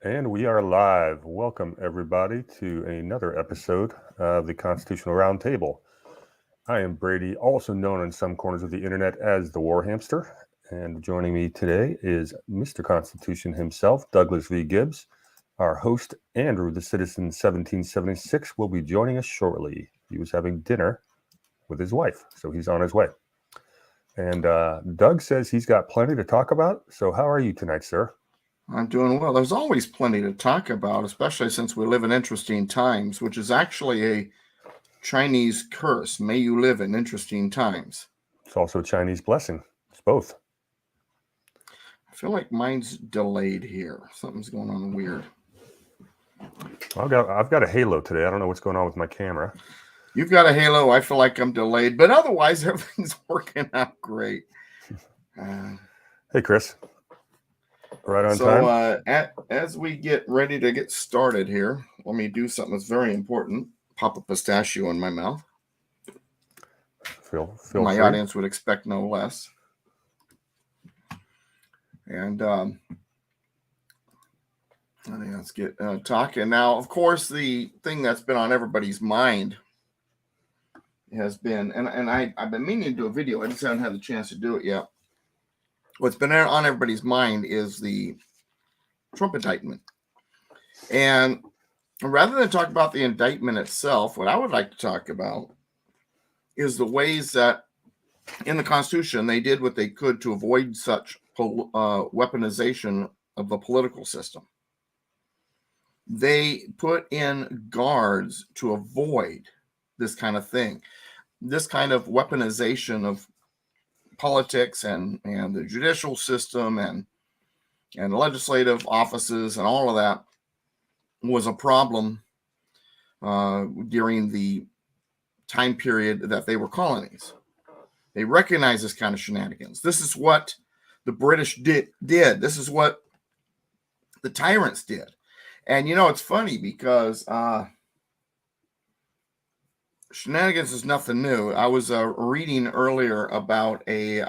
And we are live. Welcome, everybody, to another episode of the Constitutional Roundtable. I am Brady, also known in some corners of the internet as the War Hamster. And joining me today is Mr. Constitution himself, Douglas V. Gibbs. Our host, Andrew the Citizen 1776, will be joining us shortly. He was having dinner with his wife, so he's on his way. And Doug says he's got plenty to talk about. So, how are you tonight, sir? I'm doing well. There's always plenty to talk about, especially since we live in interesting times, which is actually a Chinese curse. May you live in interesting times. It's also a Chinese blessing. It's both. I feel like mine's delayed here. Something's going on weird. I've got a halo today. I don't know what's going on with my camera. You've got a halo. I feel like I'm delayed, but otherwise everything's working out great. Hey, Chris. Right on time. As we get ready to get started here, let me do something that's very important. Pop a pistachio in my mouth. Feel my free. audience would expect no less. And I think let's get talking. Now, of course, the thing that's been on everybody's mind has been, and I've been meaning to do a video. I just haven't had the chance to do it yet. What's been on everybody's mind is the Trump indictment. And rather than talk about the indictment itself, what I would like to talk about is the ways that in the Constitution they did what they could to avoid such weaponization of the political system. They put in guards to avoid this kind of thing, this kind of weaponization of politics and the judicial system and legislative offices and all of that was a problem during the time period that they were colonies. They recognized this kind of shenanigans. This is what the British did. This is what the tyrants did. And, it's funny because shenanigans is nothing new. I was reading earlier about a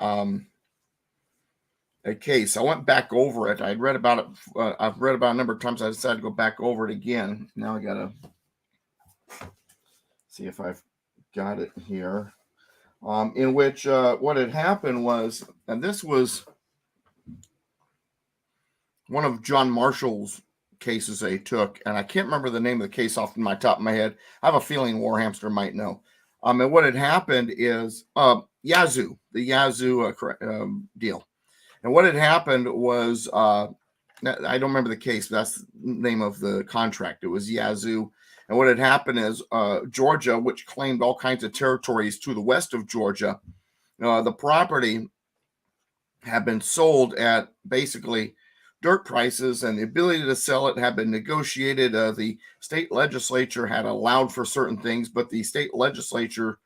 case. I went back over it. I'd read about it. I've read about it a number of times. I decided to go back over it again. Now I got to see if I've got it here. In which what had happened was, and this was one of John Marshall's cases they took, and I can't remember the name of the case off my top of my head. I have a feeling War Hamster might know. And what had happened is Yazoo, the Yazoo deal. And what had happened was, I don't remember the case, but that's the name of the contract. It was Yazoo. And what had happened is Georgia, which claimed all kinds of territories to the west of Georgia, the property had been sold at basically dirt prices, and the ability to sell it had been negotiated. The state legislature had allowed for certain things, but the state legislature,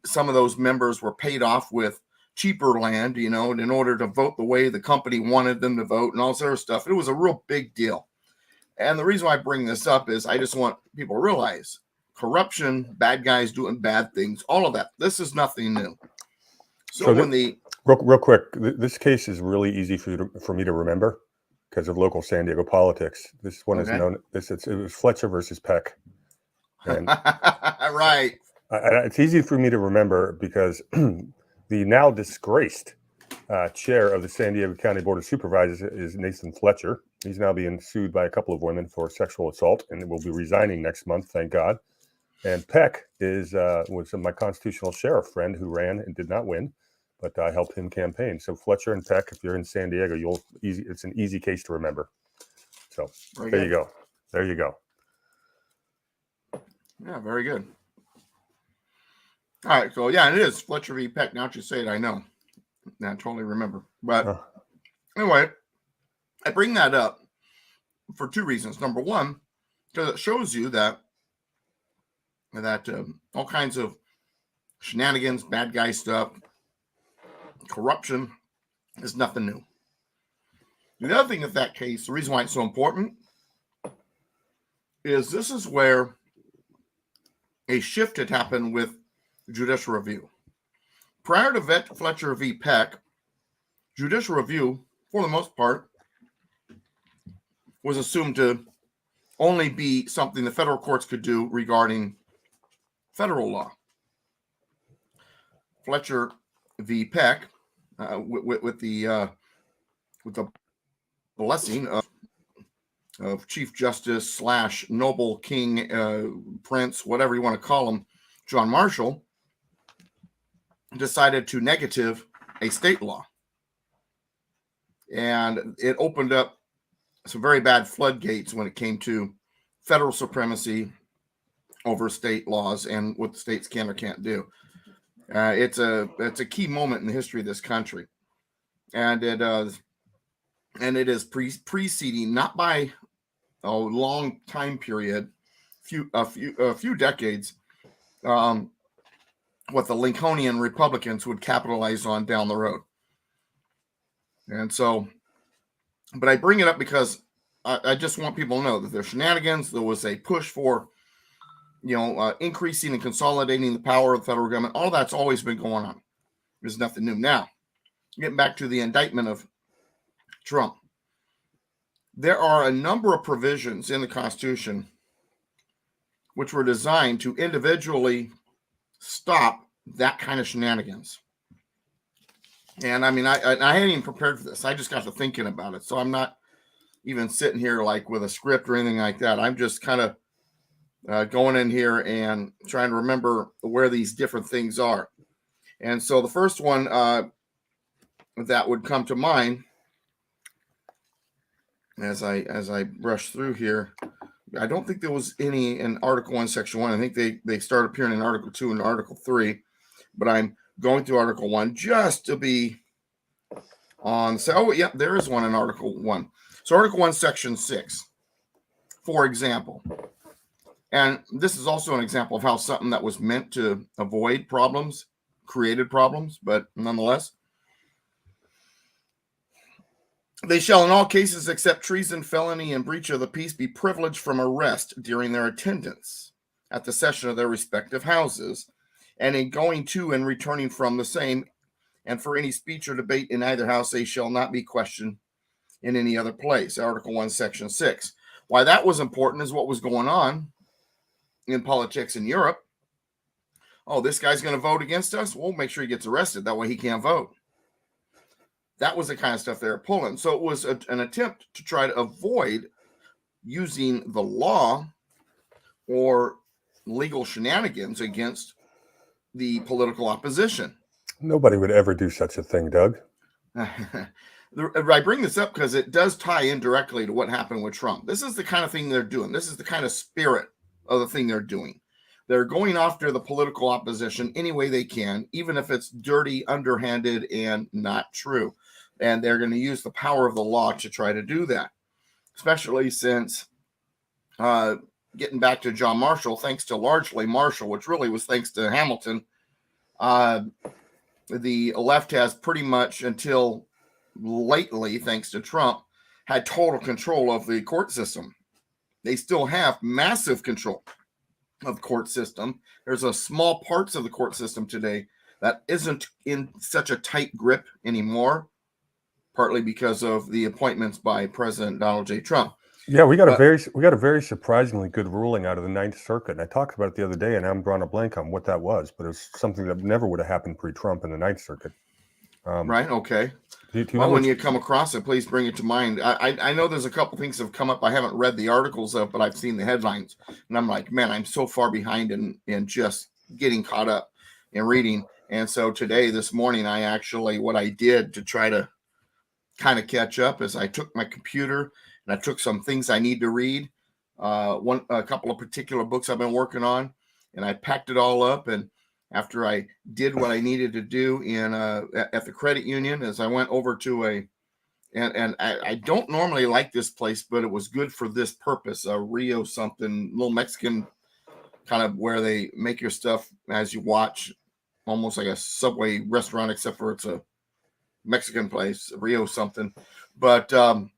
some of those members were paid off with cheaper land, in order to vote the way the company wanted them to vote and all sort of stuff. It was a real big deal. And the reason why I bring this up is I just want people to realize corruption, bad guys doing bad things, all of that. This is nothing new. So when real quick, this case is really easy for me to remember because of local San Diego politics. This one is known. It was Fletcher versus Peck. And, right. It's easy for me to remember because the now disgraced chair of the San Diego County Board of Supervisors is Nathan Fletcher. He's now being sued by a couple of women for sexual assault and will be resigning next month, thank God. And Peck was my constitutional sheriff friend who ran and did not win, but I helped him campaign. So Fletcher and Peck, if you're in San Diego, it's an easy case to remember. So there you go. There you go. Yeah, very good. All right, so yeah, it is Fletcher v. Peck. Now that you say it, I know. I totally remember. But anyway, I bring that up for two reasons. Number one, because it shows you that all kinds of shenanigans, bad guy stuff, corruption is nothing new. The other thing of that case, the reason why it's so important, is this is where a shift had happened with judicial review. Prior to Fletcher v. Peck, judicial review, for the most part, was assumed to only be something the federal courts could do regarding federal law. Fletcher v. Peck, with the blessing of Chief Justice / Noble King, Prince, whatever you want to call him, John Marshall, decided to negative a state law. And it opened up some very bad floodgates when it came to federal supremacy over state laws and what the states can or can't do. It's a key moment in the history of this country, and it is preceding, not by a long time period, a few decades, what the Lincolnian Republicans would capitalize on down the road. And so, but I bring it up because I just want people to know that there's shenanigans. There was a push for, increasing and consolidating the power of the federal government. All that's always been going on. There's nothing new. Now, getting back to the indictment of Trump, there are a number of provisions in the Constitution which were designed to individually stop that kind of shenanigans. And I mean, I hadn't even prepared for this. I just got to thinking about it. So I'm not even sitting here like with a script or anything like that. I'm just kind of going in here and trying to remember where these different things are. And so the first one that would come to mind as I brush through here, I don't think there was any in Article 1, Section 1. I think they start appearing in Article 2 and Article 3, but I'm going through Article 1 just to be on. So, oh, yeah, there is one in Article 1. So Article 1, Section 6, for example, and this is also an example of how something that was meant to avoid problems created problems, but nonetheless. They shall in all cases except treason, felony, and breach of the peace be privileged from arrest during their attendance at the session of their respective houses, and in going to and returning from the same, and for any speech or debate in either house they shall not be questioned in any other place. Article 1, Section 6. Why that was important is what was going on in politics in Europe. Oh, this guy's going to vote against us? We'll make sure he gets arrested. That way he can't vote. That was the kind of stuff they were pulling. So it was an attempt to try to avoid using the law or legal shenanigans against the political opposition. Nobody would ever do such a thing, Doug. I bring this up because it does tie in directly to what happened with Trump. This is the kind of thing they're doing. This is the kind of spirit of the thing they're doing. They're going after the political opposition any way they can, even if it's dirty, underhanded, and not true. And they're going to use the power of the law to try to do that, especially since getting back to John Marshall, thanks to largely Marshall, which really was thanks to Hamilton, the left has pretty much until lately, thanks to Trump, had total control of the court system. They still have massive control of the court system. There's a small parts of the court system today that isn't in such a tight grip anymore, partly because of the appointments by President Donald J. Trump. Yeah, we got a very surprisingly good ruling out of the Ninth Circuit. And I talked about it the other day, and I'm drawing a blank on what that was, but it was something that never would have happened pre-Trump in the Ninth Circuit. Right. Okay. Well, when you come across it, please bring it to mind. I know there's a couple things that have come up. I haven't read the articles of, but I've seen the headlines, and I'm like, man, I'm so far behind in just getting caught up in reading. And so today, this morning, what I did to try to kind of catch up is I took my computer and I took some things I need to read, a couple of particular books I've been working on, and I packed it all up. And after I did what I needed to do at the credit union, as I went over to and I don't normally like this place, but it was good for this purpose, a Rio something, little Mexican kind of where they make your stuff as you watch, almost like a Subway restaurant, except for it's a Mexican place, Rio something. But, and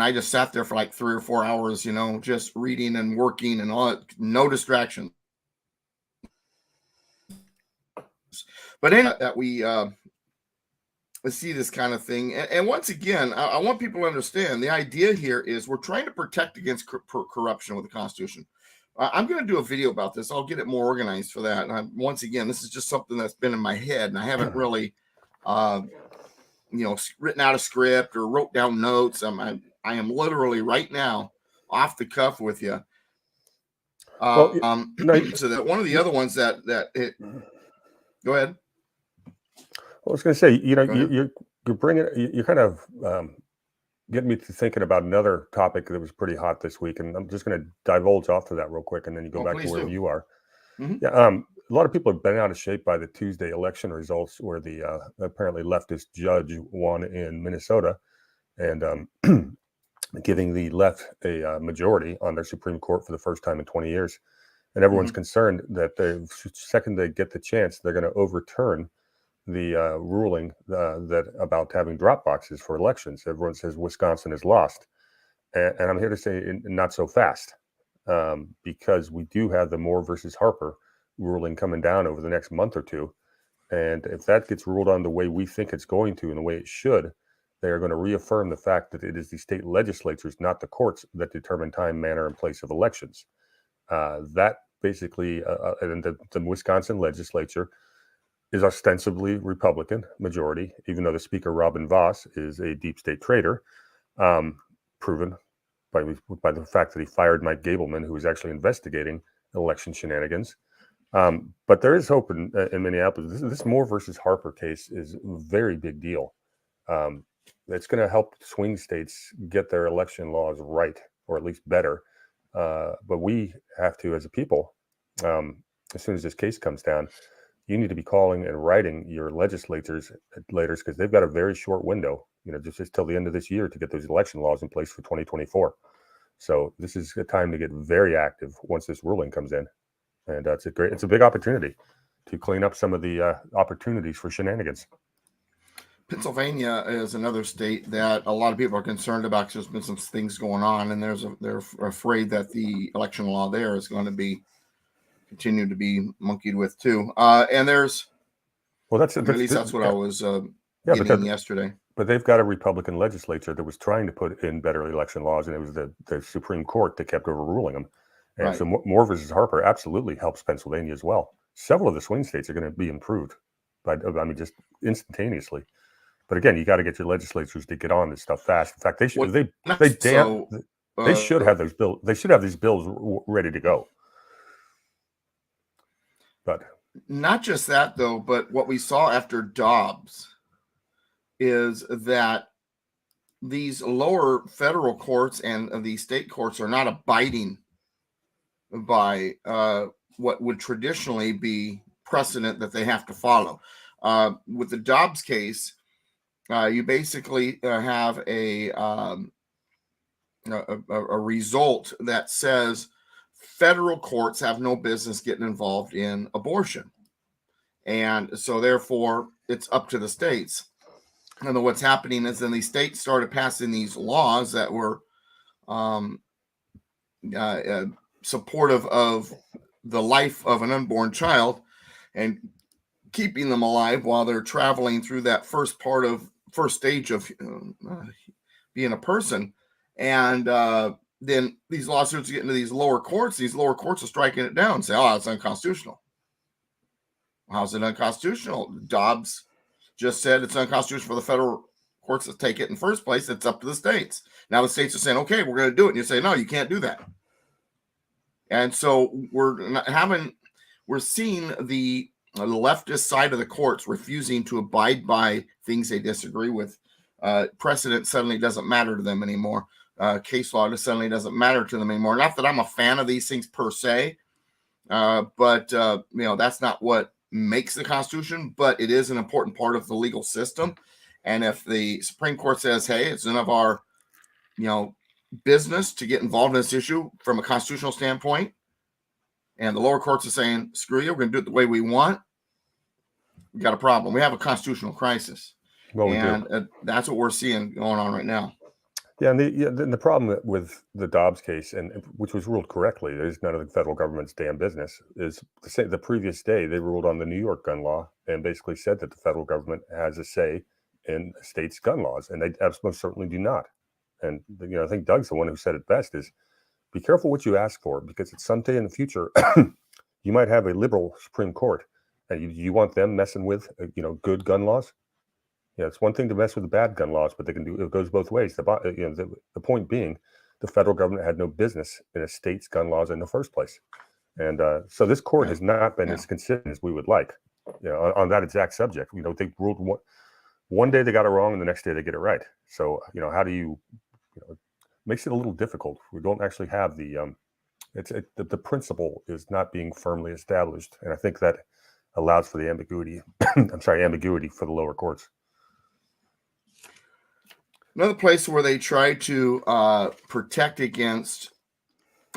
I just sat there for like 3 or 4 hours, just reading and working and all that, no distraction. But in that we see this kind of thing. And once again, I want people to understand the idea here is we're trying to protect against corruption with the Constitution. I'm going to do a video about this. I'll get it more organized for that. And once again, this is just something that's been in my head, and I haven't really, written out a script or wrote down notes. I am literally right now off the cuff with you. So that one of the other ones that go ahead. I was going to say, you're bringing, you're kind of getting me to thinking about another topic that was pretty hot this week, and I'm just going to divulge off to that real quick, and then you go back to wherever you are. Mm-hmm. Yeah, a lot of people have been out of shape by the Tuesday election results, where the apparently leftist judge won in Minnesota, and giving the left a majority on their Supreme Court for the first time in 20 years. And everyone's concerned that the second they get the chance, they're going to overturn the ruling that about having drop boxes for elections. Everyone says Wisconsin is lost, and I'm here to say not so fast, because we do have the Moore versus Harper ruling coming down over the next month or two, and if that gets ruled on the way we think it's going to and the way it should, they are going to reaffirm the fact that it is the state legislatures, not the courts, that determine time, manner, and place of elections. That basically, and the Wisconsin legislature is ostensibly Republican majority, even though the Speaker, Robin Vos, is a deep state traitor, proven by the fact that he fired Mike Gableman, who was actually investigating election shenanigans. But there is hope in Minneapolis. This Moore versus Harper case is a very big deal. It's going to help swing states get their election laws right, or at least better. But we have to, as a people, as soon as this case comes down, you need to be calling and writing your legislators, because they've got a very short window, just till the end of this year to get those election laws in place for 2024. So this is a time to get very active once this ruling comes in. And it's a big opportunity to clean up some of the opportunities for shenanigans. Pennsylvania is another state that a lot of people are concerned about, because there's been some things going on, and they're afraid that the election law there is going to continue to be monkeyed with too. And there's, that's what I was getting yesterday. But they've got a Republican legislature that was trying to put in better election laws, and it was the Supreme Court that kept overruling them. And so Moore versus Harper absolutely helps Pennsylvania as well. Several of the swing states are going to be improved just instantaneously. But again, you got to get your legislatures to get on this stuff fast. In fact, they should have those bills. They should have these bills ready to go. But not just that, though, but what we saw after Dobbs is that these lower federal courts and the state courts are not abiding by what would traditionally be precedent that they have to follow. With the Dobbs case, you basically have a result that says federal courts have no business getting involved in abortion. And so therefore it's up to the states. And then what's happening is then the states started passing these laws that were supportive of the life of an unborn child and keeping them alive while they're traveling through that first stage of being a person. And then these lawsuits get into these lower courts. These lower courts are striking it down and say, oh, it's unconstitutional. How's it unconstitutional? Dobbs just said it's unconstitutional for the federal courts to take it in the first place. It's up to the states. Now the states are saying, okay, we're going to do it. And you say, no, you can't do that. And so we're seeing the leftist side of the courts refusing to abide by things they disagree with. Precedent suddenly doesn't matter to them anymore. Case law suddenly doesn't matter to them anymore. Not that I'm a fan of these things per se, but that's not what makes the Constitution, but it is an important part of the legal system. And if the Supreme Court says, hey, it's none of our, business to get involved in this issue from a constitutional standpoint, and the lower courts are saying, screw you, we're going to do it the way we want, we got a problem. We have a constitutional crisis. And that's what we're seeing going on right now. Yeah, and the problem with the Dobbs case, and which was ruled correctly, there's none of the federal government's damn business, is the previous day they ruled on the New York gun law and basically said that the federal government has a say in states' gun laws, and they most certainly do not. And I think Doug's the one who said it best: is be careful what you ask for, because at some day in the future, you might have a liberal Supreme Court, and you want them messing with good gun laws. It's one thing to mess with the bad gun laws, but it goes both ways. The point being, the federal government had no business in a state's gun laws in the first place. And so this court has not been as consistent as we would like, on that exact subject. They ruled one day they got it wrong, and the next day they get it right. So, how do you, makes it a little difficult. We don't actually have the principle is not being firmly established. And I think that allows for the ambiguity, ambiguity for the lower courts. Another place where they try to protect against,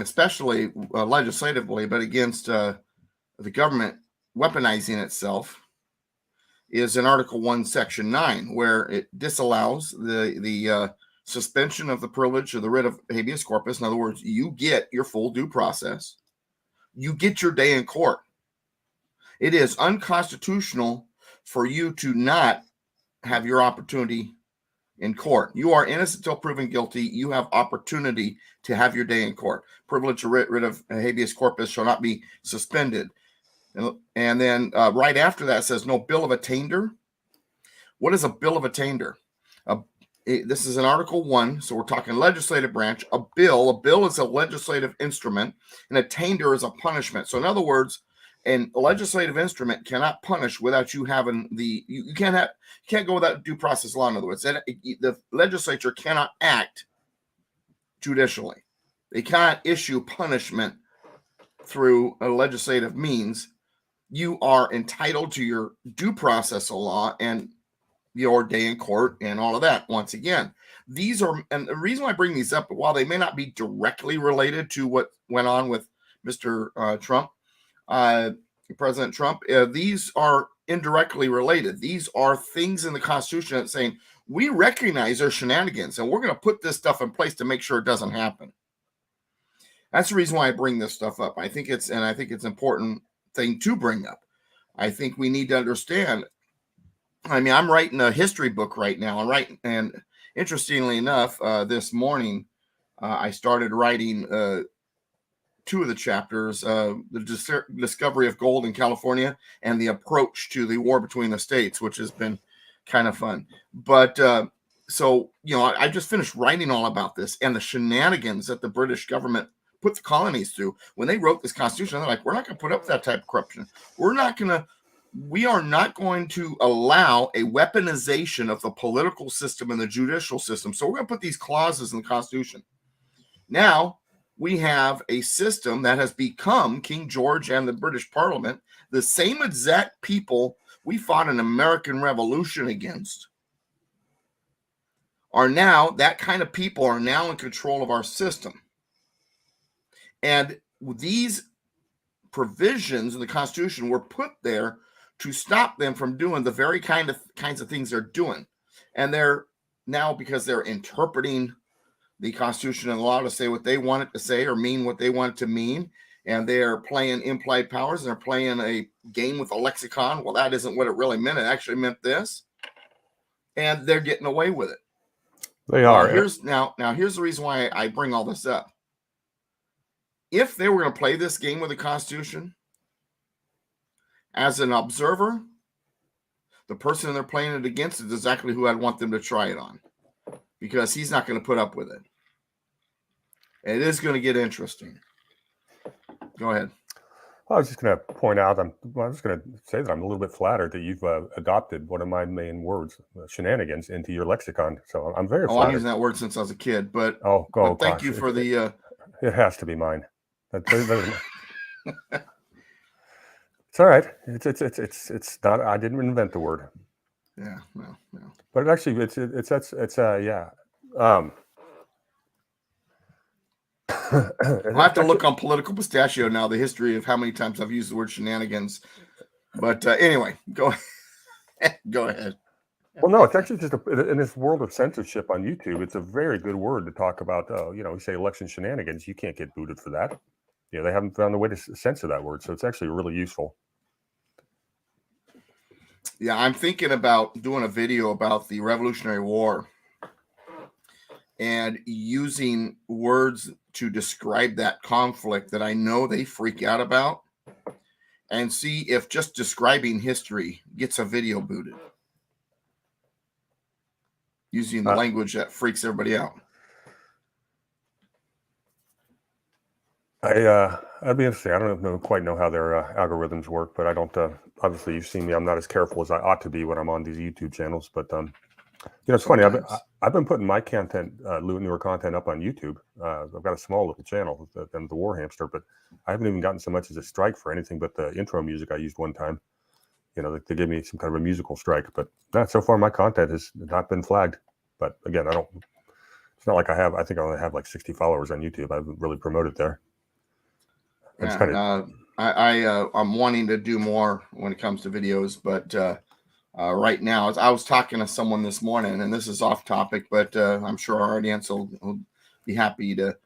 especially legislatively, but against the government weaponizing itself, is in Article 1, Section 9, where it disallows the suspension of the privilege or the writ of habeas corpus. In other words, you get your full due process. You get your day in court. It is unconstitutional for you to not have your opportunity in court. You are innocent until proven guilty. You have opportunity to have your day in court. Privilege or writ of habeas corpus shall not be suspended. And then right after that says no bill of attainder. What is a bill of attainder? This is in Article 1, so we're talking legislative branch. A bill is a legislative instrument, and attainder is a punishment. So in other words, a legislative instrument cannot punish without you having you can't go without due process law. In other words, the legislature cannot act judicially. They cannot issue punishment through a legislative means. You are entitled to your due process of law and your day in court and all of that. Once again, these are, and the reason why I bring these up, while they may not be directly related to what went on with Mr. Trump, President Trump, these are indirectly related. These are things in the Constitution that's saying we recognize their shenanigans and we're going to put this stuff in place to make sure it doesn't happen. That's the reason why I bring this stuff up. I think it's an important thing to bring up. I think we need to understand. I mean, I'm writing a history book right now, and interestingly enough, this morning I started writing 2 of the chapters, the discovery of gold in California and the approach to the war between the states, which has been kind of fun. But so, I just finished writing all about this and the shenanigans that the British government put the colonies through when they wrote this Constitution. They're like, we're not going to put up with that type of corruption. We are not going to allow a weaponization of the political system and the judicial system. So we're going to put these clauses in the Constitution. Now we have a system that has become King George and the British Parliament, the same exact people we fought an American Revolution against, that kind of people are now in control of our system. And these provisions in the Constitution were put there to stop them from doing the very kinds of things they're doing. And they're now, because they're interpreting the Constitution and the law to say what they want it to say or mean what they want it to mean, and they're playing implied powers, and they're playing a game with a lexicon. Well, that isn't what it really meant. It actually meant this. And they're getting away with it. They are. Here's the reason why I bring all this up. If they were going to play this game with the Constitution, as an observer, the person they're playing it against is exactly who I'd want them to try it on, because he's not going to put up with it. It is going to get interesting. Go ahead. I was just going to point out, I'm just going to say that I'm a little bit flattered that you've adopted one of my main words, shenanigans, into your lexicon. So I'm very flattered. I'm using that word since I was a kid, but thank you for the... It has to be mine. It's all right. It's not. I didn't invent the word. Yeah, no. But actually, it's yeah. I'll have to look on Political Pistachio now, the history of how many times I've used the word shenanigans. But anyway, go ahead. Well, no, it's actually just in this world of censorship on YouTube, it's a very good word to talk about. We say election shenanigans. You can't get booted for that. They haven't found a way to censor that word, so it's actually really useful. Yeah, I'm thinking about doing a video about the Revolutionary War and using words to describe that conflict that I know they freak out about, and see if just describing history gets a video booted using the language that freaks everybody out. I'd be interesting. I don't quite know how their algorithms work, but I don't. Obviously, you've seen me. I'm not as careful as I ought to be when I'm on these YouTube channels. But it's funny. I've been putting my content, newer content, up on YouTube. I've got a small little channel, the War Hamster, but I haven't even gotten so much as a strike for anything but the intro music I used one time. They gave me some kind of a musical strike, but so far my content has not been flagged. But again, it's not like I have. I think I only have like 60 followers on YouTube. I haven't really promoted there. I'm wanting to do more when it comes to videos, but right now, I was talking to someone this morning, and this is off topic, but I'm sure our audience will be happy to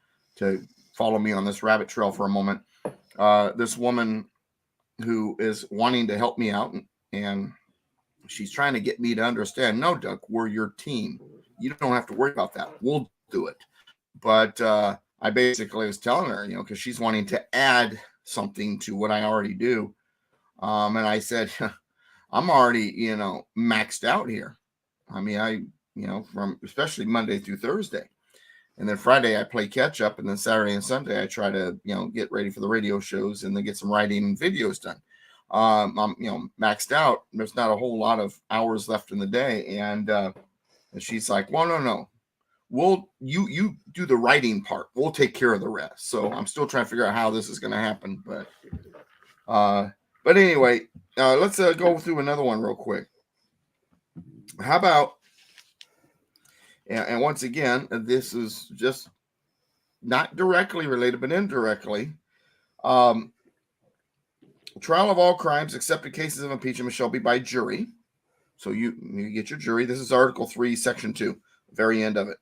follow me on this rabbit trail for a moment. This woman who is wanting to help me out, and she's trying to get me to understand, no, Doug, we're your team. You don't have to worry about that. We'll do it. But I basically was telling her, because she's wanting to add something to what I already do. And I said, I'm already, maxed out here. I mean, from especially Monday through Thursday. And then Friday I play catch up. And then Saturday and Sunday I try to, get ready for the radio shows and then get some writing and videos done. I'm, maxed out. There's not a whole lot of hours left in the day. And she's like, well, no. You do the writing part. We'll take care of the rest. So I'm still trying to figure out how this is going to happen. But anyway, let's go through another one real quick. How about, and once again, this is just not directly related, but indirectly. Trial of all crimes except in cases of impeachment shall be by jury. So you get your jury. This is Article 3, Section 2, very end of it.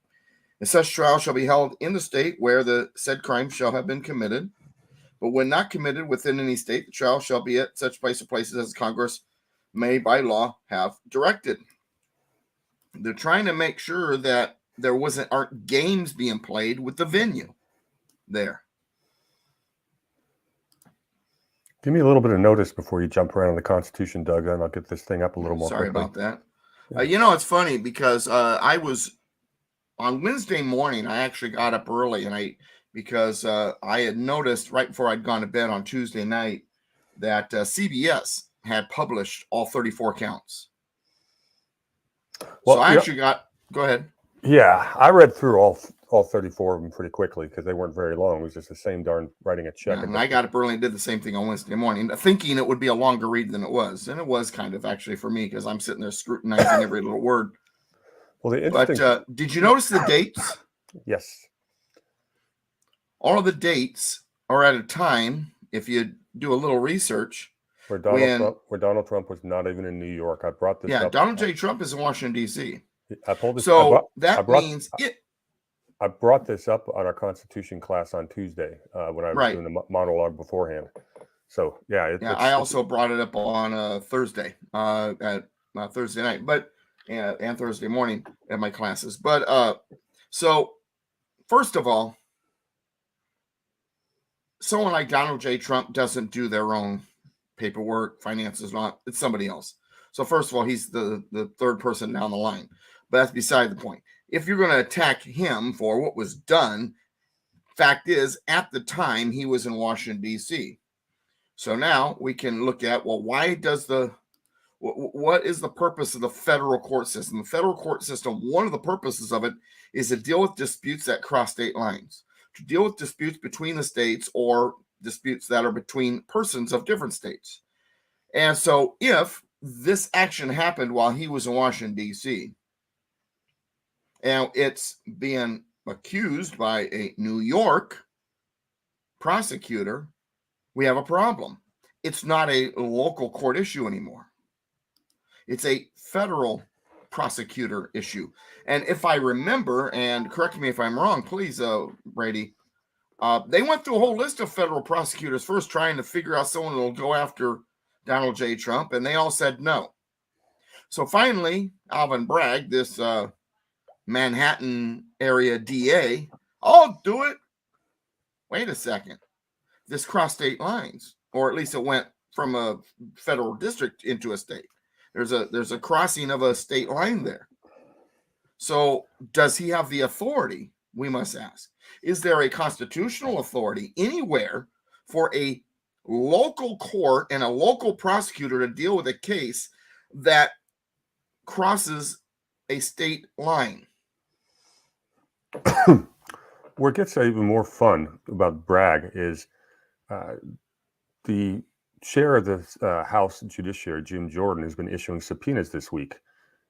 And such trial shall be held in the state where the said crime shall have been committed. But when not committed within any state, the trial shall be at such place or places as Congress may by law have directed. They're trying to make sure that there aren't games being played with the venue there. Give me a little bit of notice before you jump around the Constitution, Doug, and I'll get this thing up a little more. Sorry quickly. About that. Yeah. It's funny because I was on Wednesday morning. I actually got up early because I had noticed right before I'd gone to bed on Tuesday night that CBS had published all 34 counts. Well, so I actually go ahead. Yeah, I read through all 34 of them pretty quickly because they weren't very long. It was just the same darn writing a check. Yeah, and I got up early and did the same thing on Wednesday morning, thinking it would be a longer read than it was. And it was kind of actually for me because I'm sitting there scrutinizing every little word. Well, but did you notice the dates? Yes. All of the dates are at a time, if you do a little research, where Donald Trump was not even in New York. I brought this up. Yeah, Donald J. Trump is in Washington, D.C. I pulled this. So I brought this up on our Constitution class on Tuesday when I was doing the monologue beforehand. So I also brought it up on Thursday at Thursday night, and Thursday morning at my classes. But so first of all, someone like Donald J. Trump doesn't do their own paperwork, finances, it's somebody else. So first of all, he's the third person down the line. But that's beside the point. If you're going to attack him for what was done, fact is, at the time, he was in Washington, D.C. So now we can look at, well, what is the purpose of the federal court system? The federal court system, one of the purposes of it is to deal with disputes that cross state lines, to deal with disputes between the states or disputes that are between persons of different states. And so if this action happened while he was in Washington, D.C., and it's being accused by a New York prosecutor, we have a problem. It's not a local court issue anymore. It's a federal prosecutor issue. And if I remember, and correct me if I'm wrong, please, Brady, they went through a whole list of federal prosecutors first trying to figure out someone who will go after Donald J. Trump, and they all said no. So finally, Alvin Bragg, this Manhattan area DA, I'll do it. Wait a second. This crossed state lines, or at least it went from a federal district into a state. There's a crossing of a state line there. So does he have the authority? We must ask. Is there a constitutional authority anywhere for a local court and a local prosecutor to deal with a case that crosses a state line? Where it gets even more fun about Bragg is the chair of the House Judiciary, Jim Jordan, has been issuing subpoenas this week.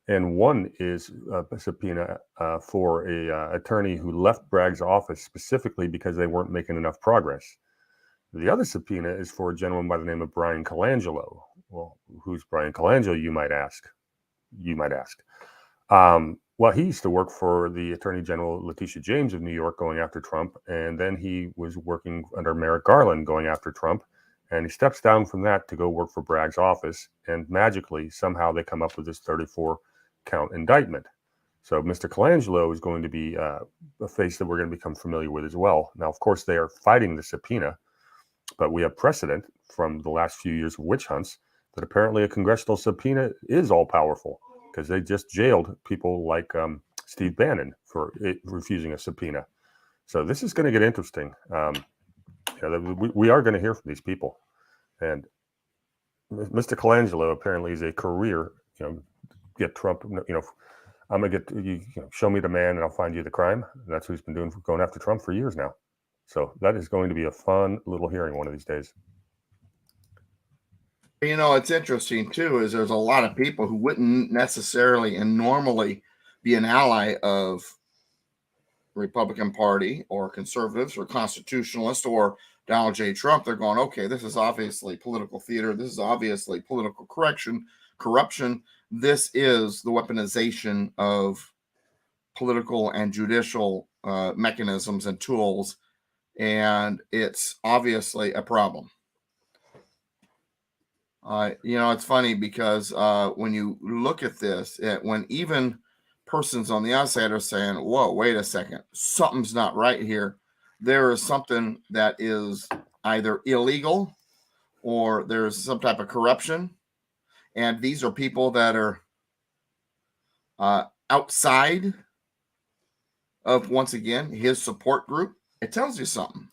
And one is a subpoena for a attorney who left Bragg's office specifically because they weren't making enough progress. The other subpoena is for a gentleman by the name of Brian Colangelo. Well, who's Brian Colangelo, you might ask? Well, he used to work for the Attorney General Letitia James of New York going after Trump, and then he was working under Merrick Garland going after Trump, and he steps down from that to go work for Bragg's office, and magically, somehow they come up with this 34-count indictment. So Mr. Colangelo is going to be a face that we're going to become familiar with as well. Now, of course, they are fighting the subpoena, but we have precedent from the last few years of witch hunts that apparently a congressional subpoena is all-powerful, because they just jailed people like Steve Bannon for refusing a subpoena. So this is going to get interesting. We are going to hear from these people. And Mr. Colangelo apparently is a career, get Trump, I'm going to get, show me the man and I'll find you the crime. And that's who he's been doing, going after Trump for years now. So that is going to be a fun little hearing one of these days. It's interesting too, is there's a lot of people who wouldn't necessarily and normally be an ally of the Republican Party or conservatives or constitutionalists or Donald J. Trump. They're going, okay, this is obviously political theater. This is obviously political corruption. This is the weaponization of political and judicial mechanisms and tools. And it's obviously a problem. It's funny because when you look at this, when even persons on the outside are saying, whoa, wait a second, something's not right here. There is something that is either illegal or there's some type of corruption. And these are people that are outside of, once again, his support group. It tells you something.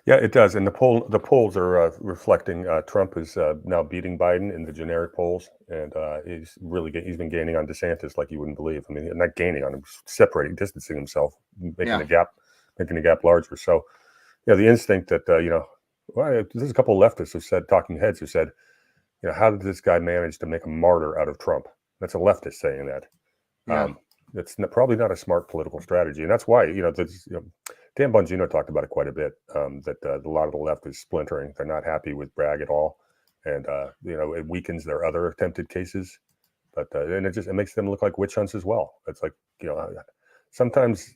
Yeah, it does. And the polls are reflecting Trump is now beating Biden in the generic polls, and he's been gaining on DeSantis like you wouldn't believe. I mean, not gaining on him, distancing himself, making the gap larger. So, the instinct that there's a couple of leftists who said, talking heads who said, how did this guy manage to make a martyr out of Trump? That's a leftist saying that. Yeah. That's probably not a smart political strategy, and that's why Dan Bongino talked about it quite a bit. That a lot of the left is splintering; they're not happy with Bragg at all, and it weakens their other attempted cases. But and it makes them look like witch hunts as well. It's like sometimes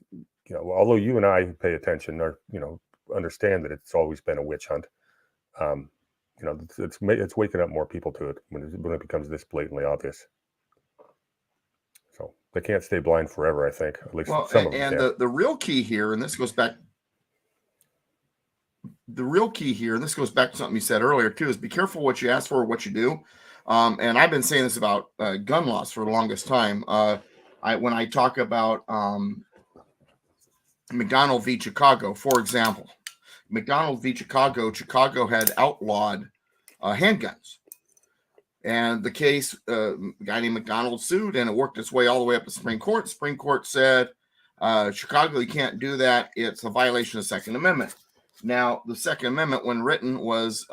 although you and I pay attention or understand that it's always been a witch hunt, it's waking up more people to it when it becomes this blatantly obvious. So they can't stay blind forever, I think. At least some of them can. And the real key here, and this goes back. The real key here, and this goes back to something you said earlier too, is be careful what you ask for, or what you do. And I've been saying this about gun laws for the longest time. When I talk about McDonald v. Chicago, for example, McDonald v. Chicago had outlawed handguns. And the case, a guy named McDonald sued, and it worked its way all the way up to Supreme Court. Supreme Court said, Chicago, you can't do that. It's a violation of the Second Amendment. Now, the Second Amendment, when written, was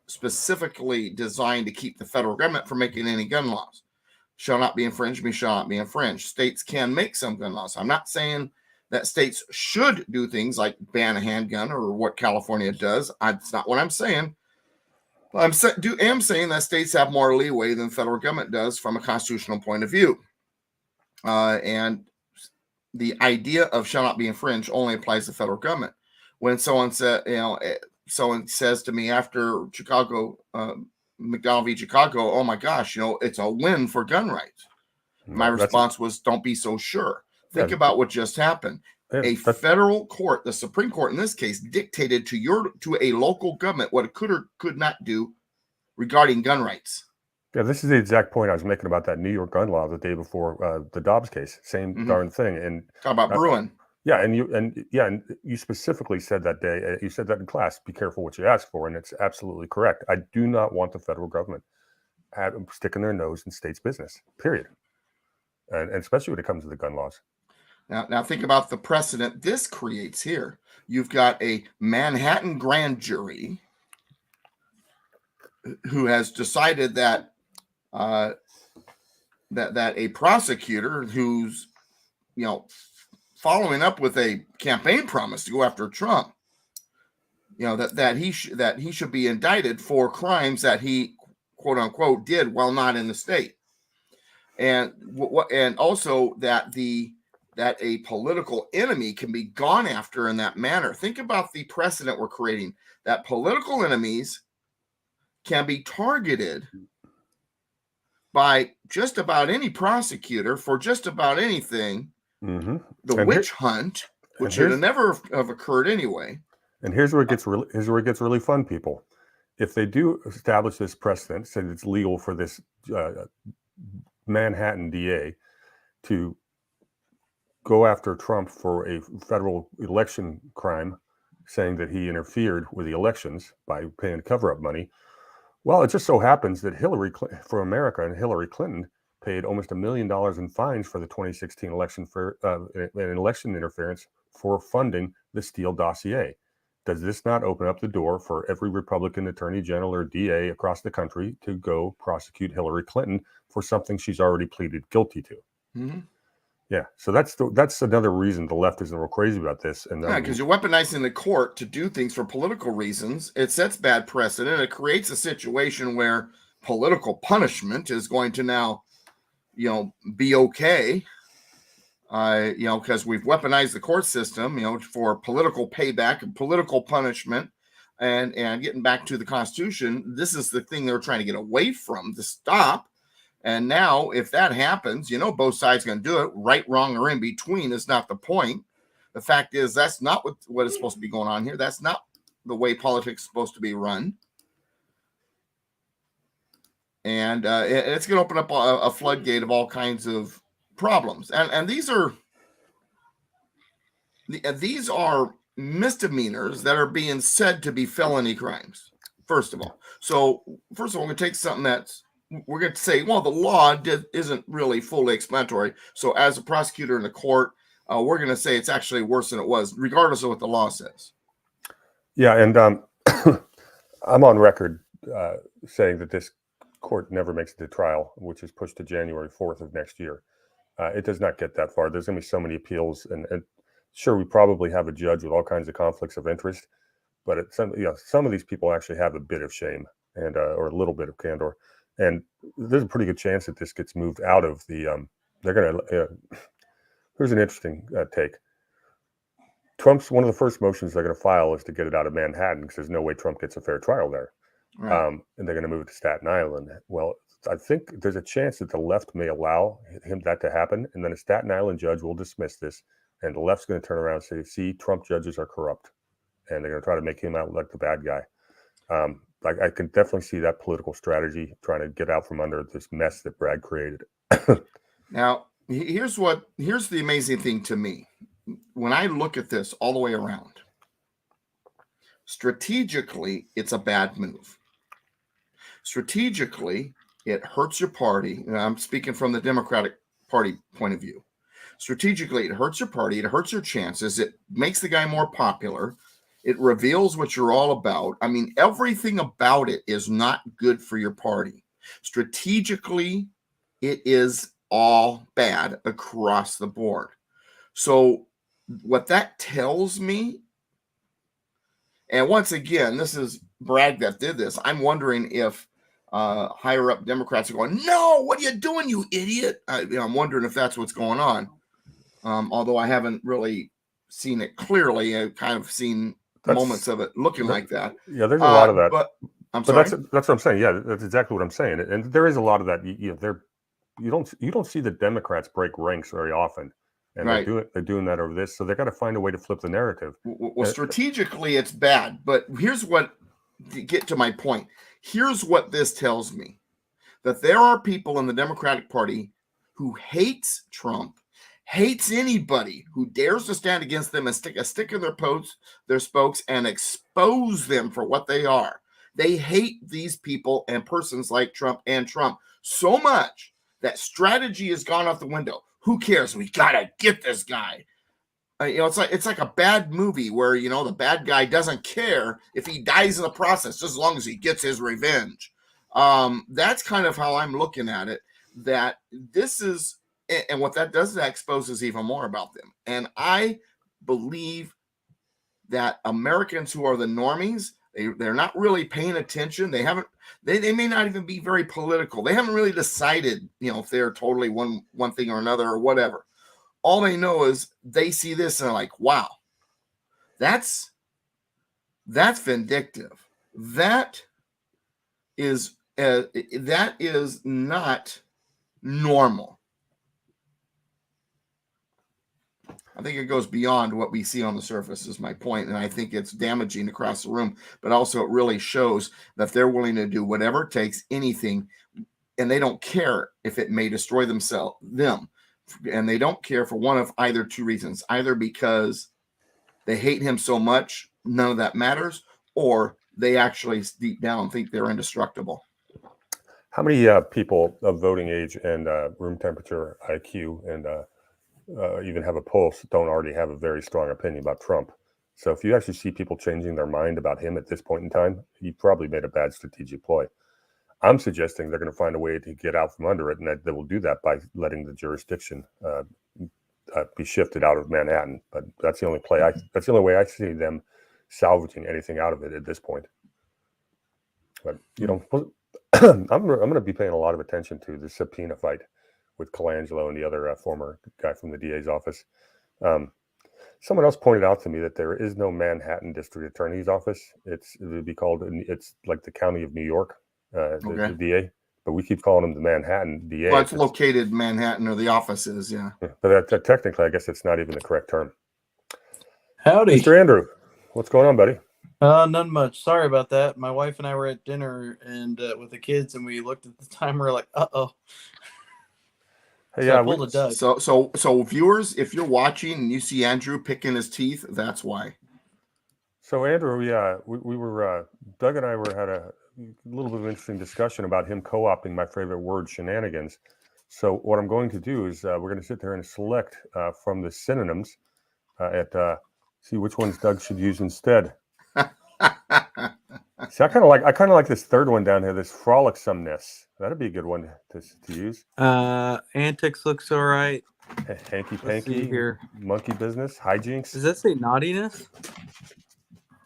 specifically designed to keep the federal government from making any gun laws. Shall not be infringed, shall not be infringed. States can make some gun laws. I'm not saying that states should do things like ban a handgun or what California does. That's not what I'm saying. I am saying that states have more leeway than the federal government does from a constitutional point of view. And the idea of shall not be infringed only applies to the federal government. When someone says to me after Chicago McDonald v. Chicago, oh my gosh, it's a win for gun rights. My response was, don't be so sure. Think about what just happened. A federal court, the Supreme Court in this case, dictated to a local government what it could or could not do regarding gun rights. Yeah, this is the exact point I was making about that New York gun law the day before the Dobbs case. Same darn thing. And talk about Bruin. Yeah, and you specifically said that day. You said that in class. Be careful what you ask for, and it's absolutely correct. I do not want the federal government sticking their nose in states' business. Period. And especially when it comes to the gun laws. Now think about the precedent this creates here. You've got a Manhattan grand jury who has decided that that a prosecutor who's following up with a campaign promise to go after Trump, that he should be indicted for crimes that he quote unquote did while not in the state, and also that a political enemy can be gone after in that manner. Think about the precedent we're creating, that political enemies can be targeted by just about any prosecutor for just about anything. Mm-hmm. The witch hunt, which should never have occurred anyway. And here's where it gets really fun, people. If they do establish this precedent, say it's legal for this Manhattan DA to go after Trump for a federal election crime, saying that he interfered with the elections by paying cover-up money. Well, it just so happens that Hillary Clinton paid almost $1 million in fines for the 2016 election for an election interference for funding the Steele dossier. Does this not open up the door for every Republican attorney general or DA across the country to go prosecute Hillary Clinton for something she's already pleaded guilty to? Mm-hmm. Yeah, so that's another reason the left isn't real crazy about this. And because you're weaponizing the court to do things for political reasons. It sets bad precedent. It creates a situation where political punishment is going to now, be okay. Because we've weaponized the court system, for political payback and political punishment, and getting back to the Constitution. This is the thing they're trying to get away from, to stop. And now, if that happens, both sides are going to do it. Right, wrong, or in between is not the point. The fact is, that's not what is supposed to be going on here. That's not the way politics is supposed to be run. And it's going to open up a floodgate of all kinds of problems. And these are misdemeanors that are being said to be felony crimes, first of all. So, first of all, we're going to take something we're going to say, well, the law isn't really fully explanatory. So as a prosecutor in the court, we're going to say it's actually worse than it was, regardless of what the law says. Yeah, and I'm on record saying that this court never makes it to trial, which is pushed to January 4th of next year. It does not get that far. There's going to be so many appeals, and sure, we probably have a judge with all kinds of conflicts of interest, but some of these people actually have a bit of shame and or a little bit of candor. And there's a pretty good chance that this gets moved out of the. They're going to. Here's an interesting take. Trump's one of the first motions they're going to file is to get it out of Manhattan because there's no way Trump gets a fair trial there, right. And they're going to move it to Staten Island. Well, I think there's a chance that the left may allow that to happen, and then a Staten Island judge will dismiss this, and the left's going to turn around and say, "See, Trump judges are corrupt," and they're going to try to make him out like the bad guy. I can definitely see that political strategy trying to get out from under this mess that Bragg created. Now, here's the amazing thing to me. When I look at this all the way around, strategically, it's a bad move. Strategically, it hurts your party. And I'm speaking from the Democratic Party point of view. Strategically, it hurts your party. It hurts your chances. It makes the guy more popular. It reveals what you're all about. I mean, everything about it is not good for your party. Strategically, it is all bad across the board. So what that tells me, and once again, this is Bragg that did this. I'm wondering if higher up Democrats are going, "No, what are you doing, you idiot?" I'm wondering if that's what's going on. Although I haven't really seen it clearly. I've kind of seen moments of it looking like that. Yeah, there's a lot of that. I'm But sorry. that's what I'm saying. Yeah, that's exactly what I'm saying. And there is a lot of that. You don't see the Democrats break ranks very often, and Right. they're doing that over this. So they got to find a way to flip the narrative. Well, strategically, it's bad. But here's what, to get to my point, here's what this tells me, that there are people in the Democratic Party who hates Trump, hates anybody who dares to stand against them and stick a stick in their spokes and expose them for what they are. They hate these people and persons like Trump and Trump so much that strategy has gone out the window. Who cares? We gotta get this guy. It's like a bad movie where the bad guy doesn't care if he dies in the process, just as long as he gets his revenge. That's kind of how I'm looking at it. That this is, and what that does, that exposes even more about them. And I believe that Americans who are the normies, they're not really paying attention. They may not even be very political. They haven't really decided, if they're totally one thing or another or whatever. All they know is they see this and they're like, wow, that's vindictive. That is not normal. I think it goes beyond what we see on the surface, is my point, and I think it's damaging across the room. But also, it really shows that they're willing to do whatever it takes, anything, and they don't care if it may destroy them. And they don't care for one of either two reasons: either because they hate him so much, none of that matters, or they actually deep down think they're indestructible. How many people of voting age and room temperature, IQ, and even have a pulse don't already have a very strong opinion about Trump? So if you actually see people changing their mind about him at this point in time, he probably made a bad strategic ploy. I'm suggesting they're going to find a way to get out from under it, and that they will do that by letting the jurisdiction be shifted out of Manhattan. But that's the only that's the only way I see them salvaging anything out of it at this point. But I'm going to be paying a lot of attention to the subpoena fight with Colangelo and the other former guy from the DA's office. Someone else pointed out to me that there is no Manhattan District Attorney's Office. It would be called, it's like the County of New York. The DA, but we keep calling him the Manhattan DA. Well, it's located in Manhattan, or the office is, yeah. But technically, I guess it's not even the correct term. Howdy. Mr. Andrew, what's going on, buddy? None much. Sorry about that. My wife and I were at dinner and with the kids, and we looked at the timer like, uh-oh. Hey, so I pulled a Doug. So viewers, if you're watching and you see Andrew picking his teeth, that's why. So Andrew, we were Doug and I had a little bit of an interesting discussion about him co-opting my favorite word, shenanigans. So what I'm going to do is we're going to sit there and select from the synonyms see which ones Doug should use instead. See, I kind of like this third one down here, this frolicsomeness. That'd be a good one to use. Antics looks all right. Hanky panky here. Monkey business, hijinks. Does that say naughtiness?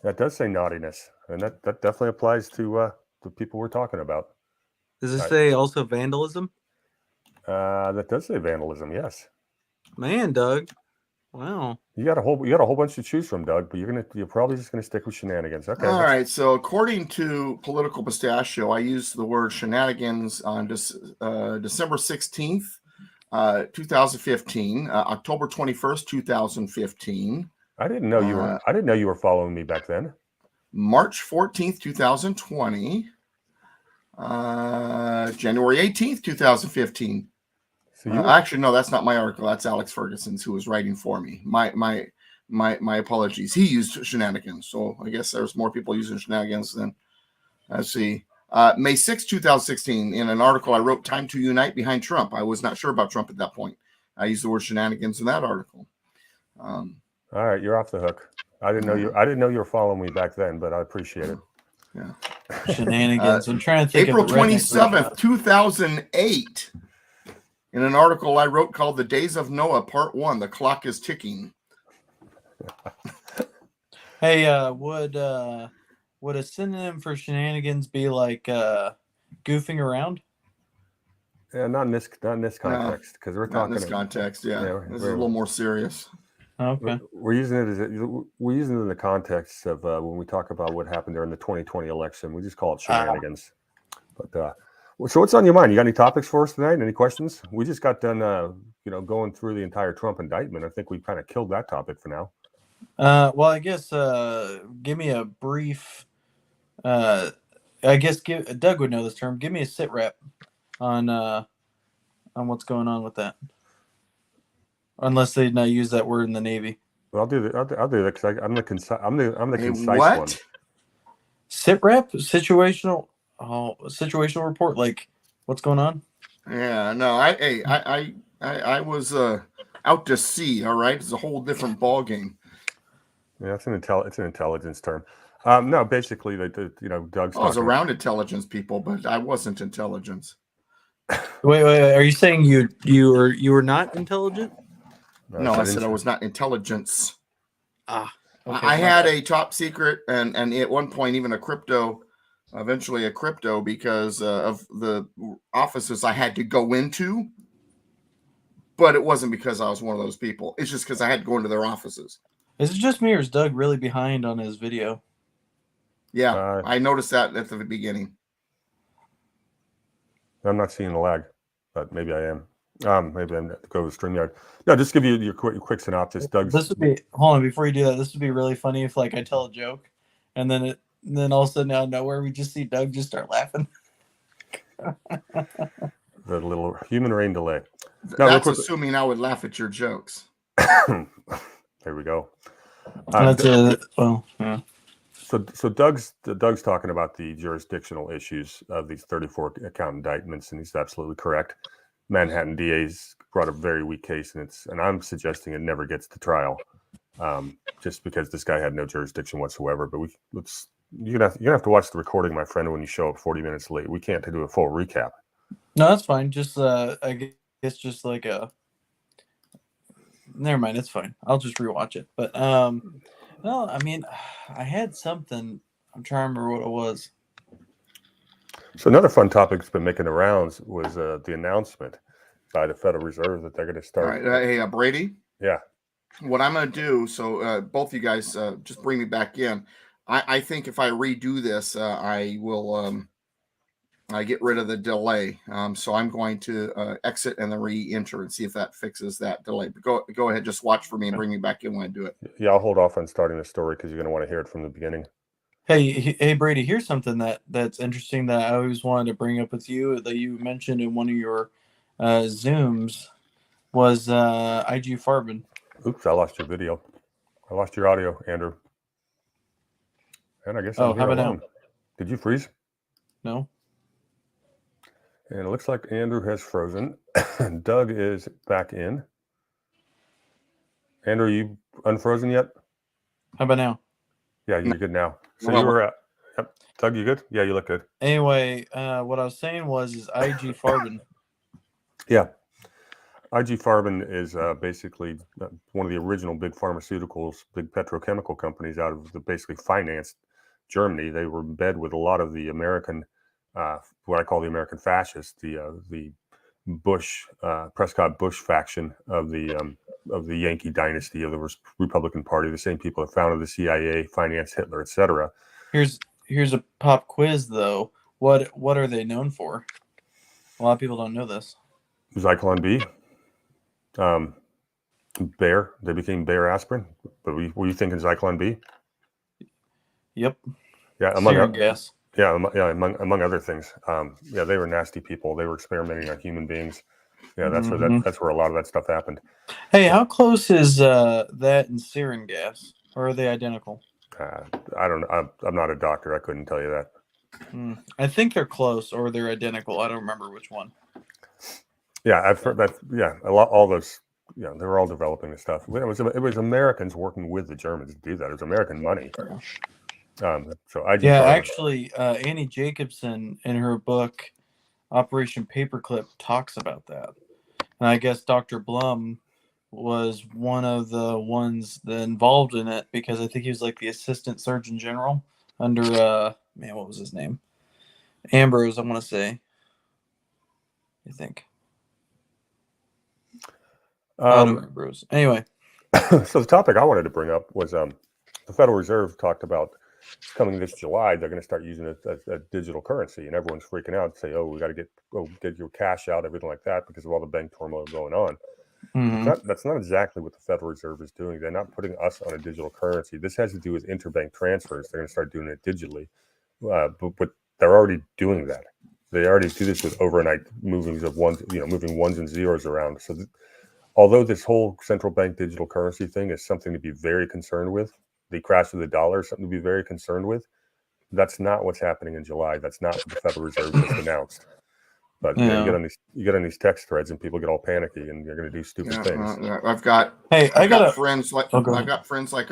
That does say naughtiness, and that definitely applies to the people we're talking about. Does it say also vandalism? That does say vandalism. Yes. Man, Doug. Wow. You got a whole bunch to choose from, Doug. But you're probably just going to stick with shenanigans. Okay. All right. So according to Political Pistachio, I used the word shenanigans on December 16th, 2015, October 21st, 2015. I didn't know you were following me back then. March 14th, 2020. January 18th, 2015. So actually, no, that's not my article. That's Alex Ferguson's, who was writing for me. My apologies. He used shenanigans. So I guess there's more people using shenanigans than, let's see. May 6, 2016, in an article I wrote, Time to Unite Behind Trump. I was not sure about Trump at that point. I used the word shenanigans in that article. All right, you're off the hook. I didn't know you were following me back then, but I appreciate it. Yeah. Shenanigans. I'm trying to think. April 27th, 2008, in an article I wrote called "The Days of Noah, Part 1: The Clock is Ticking." Hey, would a synonym for shenanigans be like goofing around? Yeah, not in this context, because we're talking in this context. Yeah, this is a little more serious. Okay. We're using it in the context of when we talk about what happened during the 2020 election. We just call it shenanigans. But so what's on your mind? You got any topics for us tonight? Any questions? We just got done, going through the entire Trump indictment. I think we kind of killed that topic for now. Well, I guess give me a brief. I guess Doug would know this term. Give me a sit rep on what's going on with that. Unless they not use that word in the Navy. Well, I'll do that because I'm the concise what? one. Sit rep, situational report. Like, what's going on? Yeah, no, I was out to sea. All right, it's a whole different ball game. Yeah, it's an intelligence term. No, basically, Doug's I was talking. around intelligence people, but I wasn't intelligence. Wait. Are you saying you were not intelligent? No, I said I was not intelligence. Okay, I had a top secret and at one point even eventually a crypto because of the offices I had to go into. But it wasn't because I was one of those people. It's just because I had to go into their offices. Is it just me or is Doug really behind on his video? Yeah, I noticed that at the beginning. I'm not seeing the lag, but maybe I am. Maybe I'm go with StreamYard. No, just give you your quick synopsis. Doug's. Hold on before you do that. This would be really funny if I tell a joke, and then all of a sudden out of nowhere we just see Doug just start laughing. The little human rain delay. That's assuming I would laugh at your jokes. There we go. That's it. Well, yeah. So Doug's talking about the jurisdictional issues of these 34 count indictments, and he's absolutely correct. Manhattan DA's brought a very weak case, and I'm suggesting it never gets to trial, just because this guy had no jurisdiction whatsoever. But you're gonna have to watch the recording, my friend, when you show up 40 minutes late. We can't do a full recap. No, that's fine. Just I guess just like a. Never mind. It's fine. I'll just rewatch it. But no, I mean, I had something. I'm trying to remember what it was. So another fun topic that's been making the rounds was the announcement by the Federal Reserve that they're going to start. All right, hey, Brady. Yeah. What I'm going to do, so both you guys just bring me back in. I think if I redo this, I will get rid of the delay. So I'm going to exit and then re-enter and see if that fixes that delay. But go ahead, just watch for me and bring me back in when I do it. Yeah, I'll hold off on starting the story because you're going to want to hear it from the beginning. Hey, Brady, here's something that's interesting that I always wanted to bring up with you that you mentioned in one of your Zooms was IG Farben. Oops, I lost your video. I lost your audio, Andrew. And I guess I'm here alone. Did you freeze? No. And it looks like Andrew has frozen. Doug is back in. Andrew, are you unfrozen yet? How about now? Yeah, you're good now. So you were yep. Doug, you good? Yeah, you look good. Anyway, what I was saying is IG Farben. Yeah. IG Farben is basically one of the original big pharmaceuticals, big petrochemical companies out of basically financed Germany. They were in bed with a lot of the American, what I call the American fascists, the Bush, Prescott Bush faction of the Yankee dynasty of the Republican Party. The same people that founded the CIA, financed Hitler, etc. Here's a pop quiz though. What are they known for? A lot of people don't know this. Zyklon B. Bayer. They became Bayer aspirin. But were you thinking Zyklon B? Yep. Yeah, sarin gas. Yeah, among other things. Yeah, they were nasty people. They were experimenting on human beings. Yeah, that's where a lot of that stuff happened. Hey, how close is that and sarin gas? Or are they identical? I don't know. I'm not a doctor. I couldn't tell you that. I think they're close or they're identical. I don't remember which one. Yeah, I've heard that. Yeah, all those. Yeah, they were all developing this stuff. It was Americans working with the Germans to do that. It was American money. So IG actually, Annie Jacobson in her book Operation Paperclip talks about that, and I guess Dr. Blum was one of the ones that involved in it because I think he was like the assistant surgeon general under what was his name? Ambrose, I want to say. I think. Ambrose. Anyway. So the topic I wanted to bring up was the Federal Reserve talked about coming this July, they're going to start using it as a digital currency, and everyone's freaking out and say, "Oh, we got to get your cash out, everything like that," because of all the bank turmoil going on. That's not exactly what the Federal Reserve is doing. They're not putting us on a digital currency. This has to do with interbank transfers. They're going to start doing it digitally, but they're already doing that. They already do this with overnight movings of ones, moving ones and zeros around. So, although this whole central bank digital currency thing is something to be very concerned with, the crash of the dollar is something to be very concerned with. That's not what's happening in July. That's not what the Federal Reserve just announced. But you get on these text threads and people get all panicky and you're going to do stupid things. I've got friends like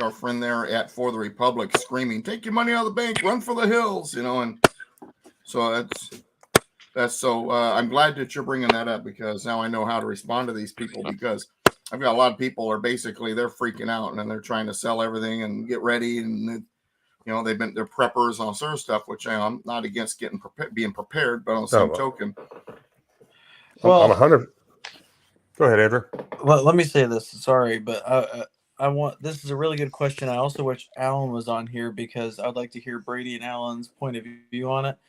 our friend there at For the Republic screaming, "Take your money out of the bank, run for the hills," and so that's so. I'm glad that you're bringing that up because now I know how to respond to these people because I've got a lot of people are basically they're freaking out and then they're trying to sell everything and get ready and. They're preppers on sort of stuff, which I'm not against being prepared, but on the same token. Well, I'm 100. Go ahead, Andrew. Let me say this. Sorry, but this is a really good question. I also wish Alan was on here because I'd like to hear Brady and Alan's point of view on it.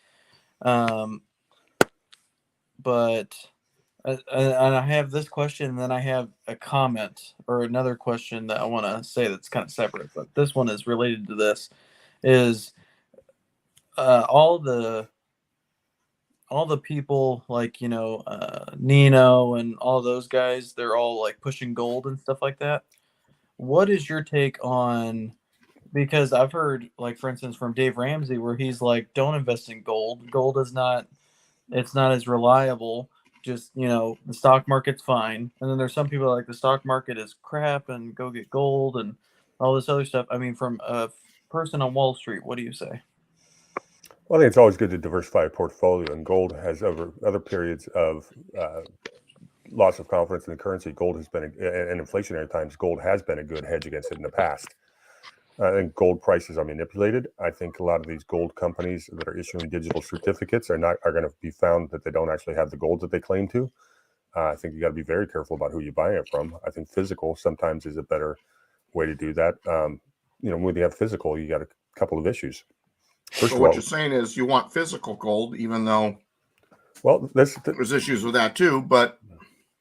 But and I have this question, and then I have a comment or another question that I want to say that's kind of separate. But this one is related to this. Is all the people like Nino and all those guys, they're all like pushing gold and stuff like that. What is your take on, because I've heard, like, for instance, from Dave Ramsey where he's like, don't invest in gold. Gold is not as reliable. Just, the stock market's fine. And then there's some people like the stock market is crap and go get gold and all this other stuff. I mean, from a person on Wall Street, what do you say? Well, I think it's always good to diversify a portfolio, and gold has over other periods of loss of confidence in the currency. Gold has been, in inflationary times, gold has been a good hedge against it in the past. I think gold prices are manipulated. I think a lot of these gold companies that are issuing digital certificates are going to be found that they don't actually have the gold that they claim to. I think you got to be very careful about who you buy it from. I think physical sometimes is a better way to do that. When you have physical, you got a couple of issues. First of all, what you're saying is you want physical gold, even though there's issues with that too. But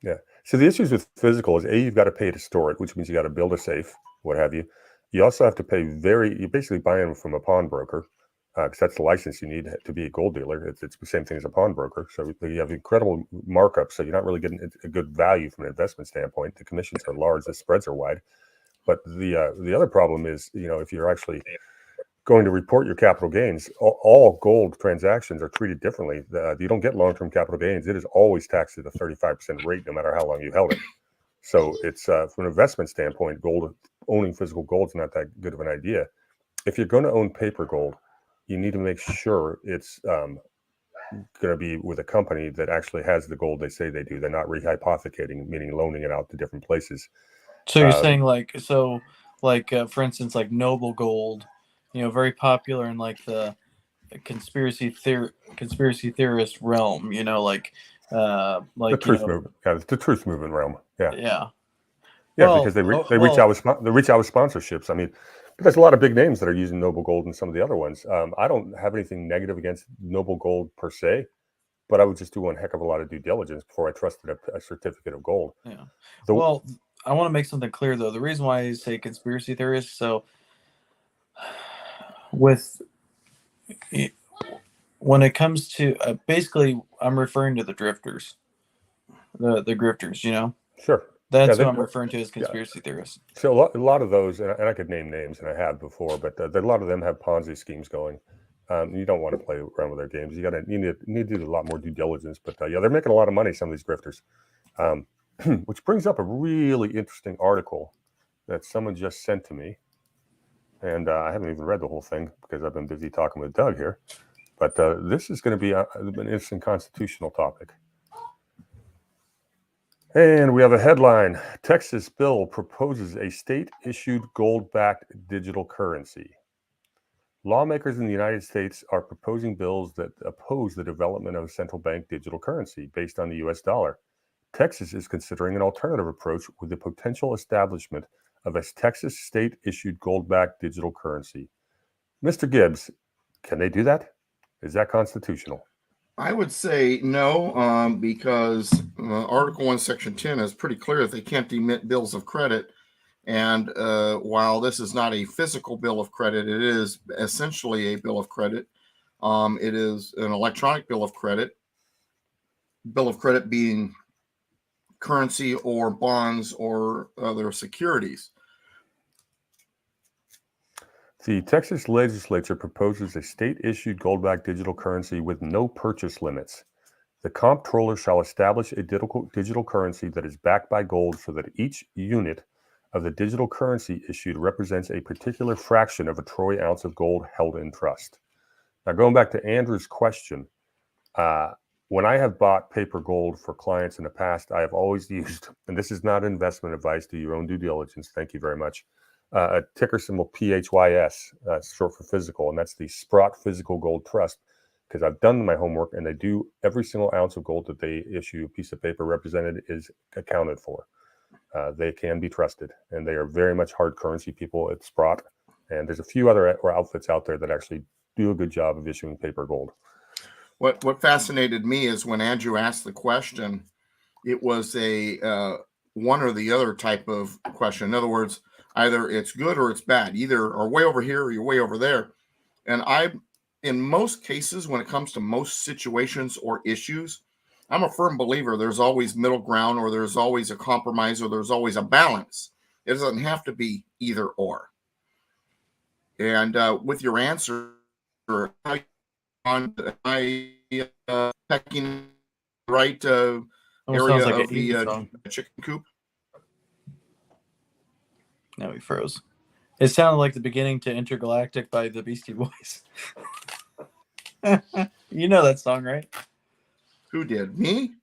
yeah, so the issues with physical is you've got to pay to store it, which means you got to build a safe, what have you. You also have to pay you basically buy them from a pawnbroker because that's the license you need to be a gold dealer. It's the same thing as a pawnbroker. So you have incredible markups. So you're not really getting a good value from an investment standpoint. The commissions are large, the spreads are wide. But the other problem is, if you're actually going to report your capital gains, all gold transactions are treated differently. You don't get long-term capital gains. It is always taxed at a 35% rate, no matter how long you held it. So it's from an investment standpoint, owning physical gold is not that good of an idea. If you're going to own paper gold, you need to make sure it's going to be with a company that actually has the gold they say they do. They're not rehypothecating, meaning loaning it out to different places. So you're saying for instance, like Noble Gold, very popular in like the conspiracy theorist realm, the truth movement. Yeah, the truth movement realm. Yeah. Well, because they reach out with sponsorships. I mean, but there's a lot of big names that are using Noble Gold and some of the other ones. I don't have anything negative against Noble Gold per se, but I would just do one heck of a lot of due diligence before I trusted a certificate of gold. Yeah. I want to make something clear though. The reason why I say conspiracy theorists, so when it comes to basically, I'm referring to the drifters, the grifters. Sure. That's what I'm referring to as conspiracy theorists. So a lot of those, and I could name names, and I have before, but a lot of them have Ponzi schemes going. You don't want to play around with their games. You need to do a lot more due diligence. But they're making a lot of money, some of these grifters, which brings up a really interesting article that someone just sent to me. And I haven't even read the whole thing because I've been busy talking with Doug here. But this is going to be an interesting constitutional topic. And we have a headline: Texas bill proposes a state-issued gold-backed digital currency. Lawmakers in the United States are proposing bills that oppose the development of a central bank digital currency based on the U.S. dollar. Texas is considering an alternative approach with the potential establishment of a Texas state-issued gold-backed digital currency. Mr. Gibbs, can they do that? Is that constitutional? I would say no, because Article 1, Section 10 is pretty clear that they can't emit bills of credit. And while this is not a physical bill of credit, it is essentially a bill of credit. It is an electronic bill of credit. Bill of credit being currency or bonds or other securities. The Texas legislature proposes a state-issued gold-backed digital currency with no purchase limits. The comptroller shall establish a digital currency that is backed by gold so that each unit of the digital currency issued represents a particular fraction of a troy ounce of gold held in trust. Now, going back to Andrew's question, when I have bought paper gold for clients in the past, I have always used, and this is not investment advice, do your own due diligence, thank you very much, a ticker symbol PHYS, short for physical, and that's the Sprott Physical Gold Trust, because I've done my homework and they do every single ounce of gold that they issue, a piece of paper represented, is accounted for. They can be trusted, and they are very much hard currency people at Sprott, and there's a few other outfits out there that actually do a good job of issuing paper gold. What fascinated me is when Andrew asked the question, it was a one or the other type of question. In other words, either it's good or it's bad, either or way over here or you're way over there. And in most cases, when it comes to most situations or issues, I'm a firm believer there's always middle ground, or there's always a compromise, or there's always a balance. It doesn't have to be either or. And with your answer, on my pecking right area like of the chicken coop. No, he froze. It sounded like the beginning to Intergalactic by the Beastie Boys. You know that song, right? Who did? Me?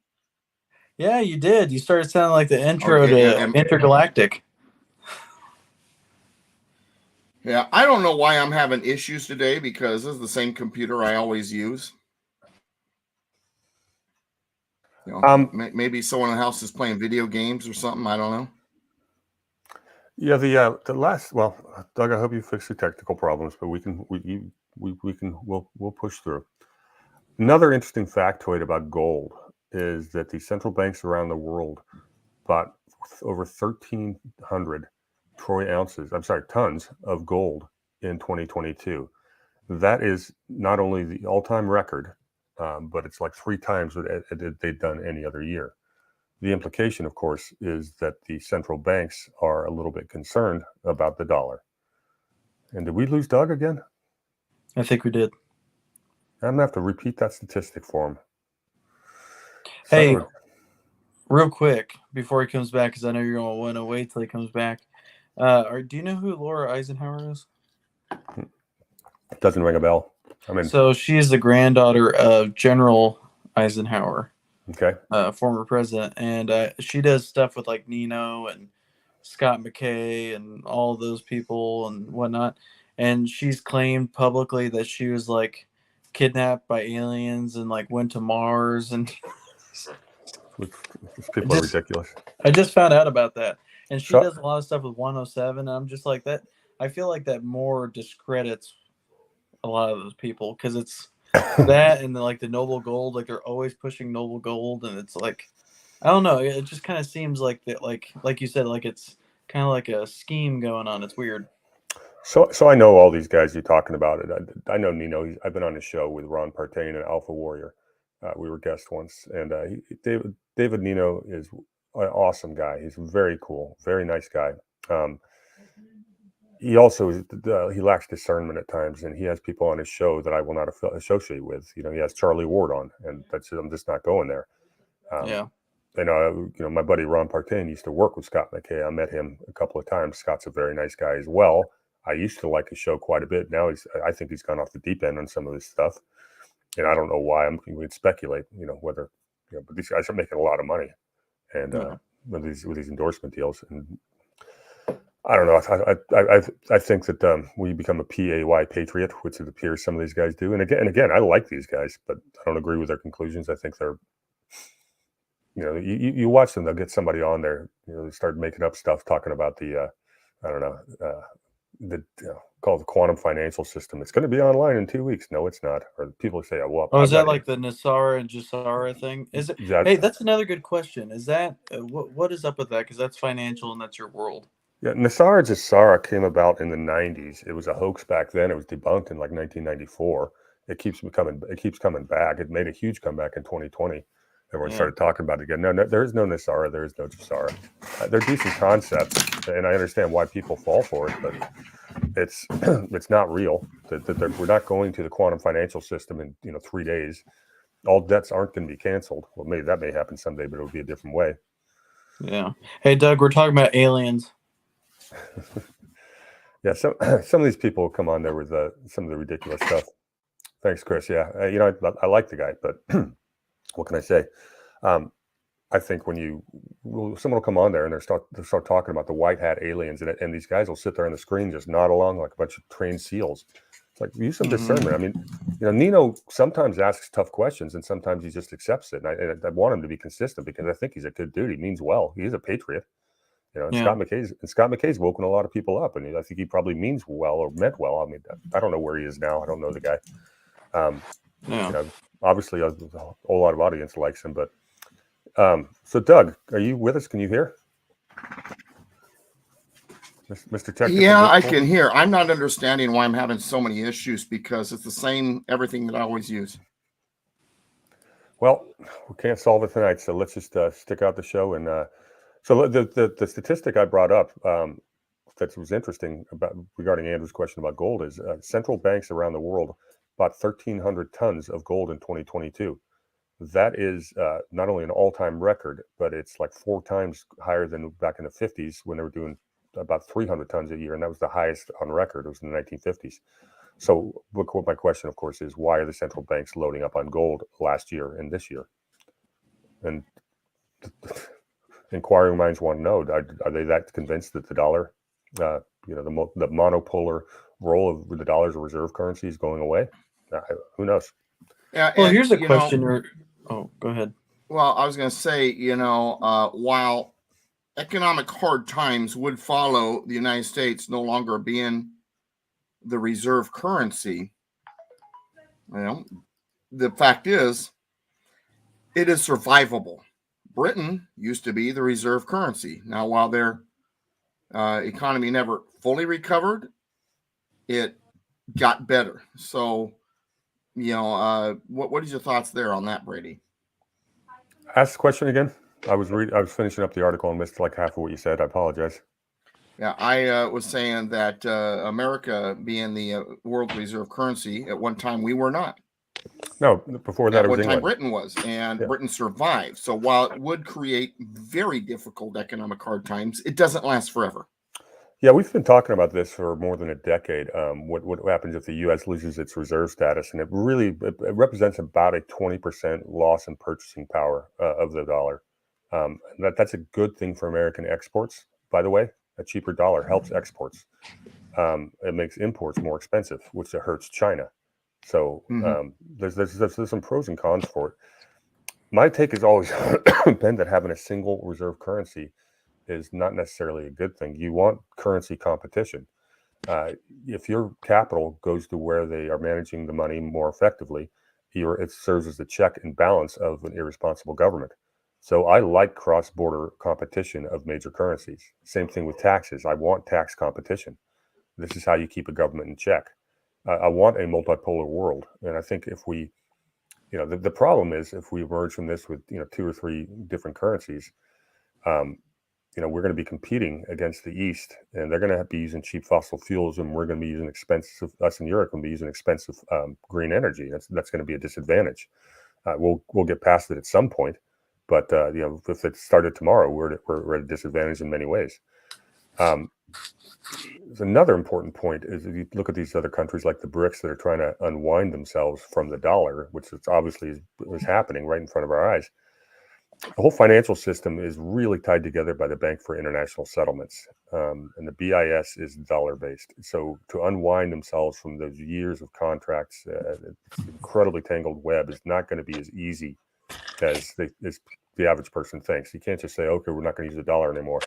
Yeah, you did. You started sounding like the intro to Intergalactic. Yeah, I don't know why I'm having issues today, because this is the same computer I always use. You know, maybe someone in the house is playing video games or something. I don't know. Yeah, the last, well, Doug, I hope you fix the technical problems, but we'll push through. Another interesting factoid about gold is that the central banks around the world bought over 1,300 tons of gold in 2022. That is not only the all-time record, but it's like 3 times what they've done any other year. The implication, of course, is that the central banks are a little bit concerned about the dollar. And did we lose Doug again? I think we did. I'm gonna have to repeat that statistic for him. Hey, real quick before he comes back, because I know you're gonna want to wait till he comes back. Do you know who Laura Eisenhower is? Doesn't ring a bell. So she is the granddaughter of General Eisenhower, okay, former president, and she does stuff with like Nino and Scott McKay and all those people and whatnot. And she's claimed publicly that she was like kidnapped by aliens and like went to Mars, and people are ridiculous. I just found out about that. And she does a lot of stuff with 107. And I'm just like that. I feel like that more discredits a lot of those people, because it's that and the noble gold. Like they're always pushing noble gold, and it's like, I don't know. It just kind of seems like that. Like you said, like it's kind of like a scheme going on. It's weird. So I know all these guys you're talking about. I know Nino. I've been on his show with Ron Partain and Alpha Warrior. We were guests once, and David Nino is an awesome guy. He's very cool, very nice guy. He also he lacks discernment at times, and he has people on his show that I will not associate with. You know, he has Charlie Ward on, and I'm just not going there. Yeah. You know, my buddy Ron Partain used to work with Scott McKay. I met him a couple of times. Scott's a very nice guy as well. I used to like his show quite a bit. Now I think he's gone off the deep end on some of this stuff, and I don't know why. We can speculate, you know, whether, you know, but these guys are making a lot of money, and with these endorsement deals, and I don't know. I think that we become a PAY patriot, which it appears some of these guys do. And again, I like these guys, but I don't agree with their conclusions. I think they're, you know, you watch them, they'll get somebody on there, you know, they start making up stuff, talking about the I don't know, called the quantum financial system. It's going to be online in 2 weeks. No, it's not. Or people say, well, Oh, is that like the Nasara and Jasara thing? Is it? Hey, that's another good question. Is that what is up with that? Because that's financial and that's your world. Yeah, Nasara Jasara came about in the 90s. It was a hoax back then. It was debunked in like 1994. It keeps coming back. It made a huge comeback in 2020. Everyone started talking about it again. No, there is no Nasara. There is no Jasara. They're decent concepts, and I understand why people fall for it, but it's it's not real. We're not going to the quantum financial system in 3 days. All debts aren't going to be canceled. Well, maybe that may happen someday, but it'll be a different way. Yeah. Hey, Doug, we're talking about aliens. Yeah, some of these people come on there with some of the ridiculous stuff. Thanks, Chris. Yeah, I like the guy, but what can I say? I think when someone will come on there and they start talking about the white hat aliens, and these guys will sit there on the screen just nod along like a bunch of trained SEALs. It's like, use some discernment. I mean, Nino sometimes asks tough questions and sometimes he just accepts it. And I want him to be consistent because I think he's a good dude. He means well. He's a patriot. And Scott McKay's woken a lot of people up, and I think he probably means well or meant well. I mean, I don't know where he is now. I don't know the guy. Obviously, a whole lot of audience likes him, but so Doug, are you with us? Can you hear? Mr. Technical? Yeah, I can hear. I'm not understanding why I'm having so many issues because it's the same everything that I always use. Well, we can't solve it tonight, so let's just stick out the show. And so the statistic I brought up that was interesting regarding Andrew's question about gold is central banks around the world bought 1,300 tons of gold in 2022. That is not only an all-time record, but it's like 4 times higher than back in the 50s when they were doing about 300 tons a year, and that was the highest on record. It was in the 1950s. So what my question, of course, is why are the central banks loading up on gold last year and this year? And inquiring minds want to know, are they that convinced that the dollar, the monopolar role of the dollar as a reserve currency is going away? Who knows? Yeah. Well, here's a question. Go ahead. Well, I was going to say, while economic hard times would follow the United States no longer being the reserve currency, the fact is, it is survivable. Britain used to be the reserve currency. Now, while their economy never fully recovered, it got better. So, what is your thoughts there on that, Brady? Ask the question again. I was finishing up the article and missed like half of what you said. I apologize. Yeah, I was saying that America being the world reserve currency, at one time we were not. No, before that at it was one time England. Britain was, and Britain survived. So while it would create very difficult economic hard times, it doesn't last forever. Yeah, we've been talking about this for more than a decade. What happens if the U.S. loses its reserve status, and it represents about a 20% loss in purchasing power of the dollar. That's a good thing for American exports, by the way. A cheaper dollar helps exports. It makes imports more expensive, which hurts China. So there's some pros and cons for it. My take has always been that having a single reserve currency is not necessarily a good thing. You want currency competition. If your capital goes to where they are managing the money more effectively, it serves as a check and balance of an irresponsible government. So I like cross-border competition of major currencies. Same thing with taxes. I want tax competition. This is how you keep a government in check. I want a multipolar world. And I think if we, the problem is if we emerge from this with, 2 or 3 different currencies, we're going to be competing against the East, and they're going to be using cheap fossil fuels, and we're going to be using us in Europe going to be using expensive green energy. That's going to be a disadvantage. We'll get past it at some point, but if it started tomorrow, we're at a disadvantage in many ways. Another important point is if you look at these other countries like the BRICS that are trying to unwind themselves from the dollar, which is obviously is happening right in front of our eyes. The whole financial system is really tied together by the Bank for International Settlements, and the BIS is dollar-based. So to unwind themselves from those years of contracts, it's incredibly tangled web is not going to be as easy as the average person thinks. You can't just say, okay, we're not going to use the dollar anymore.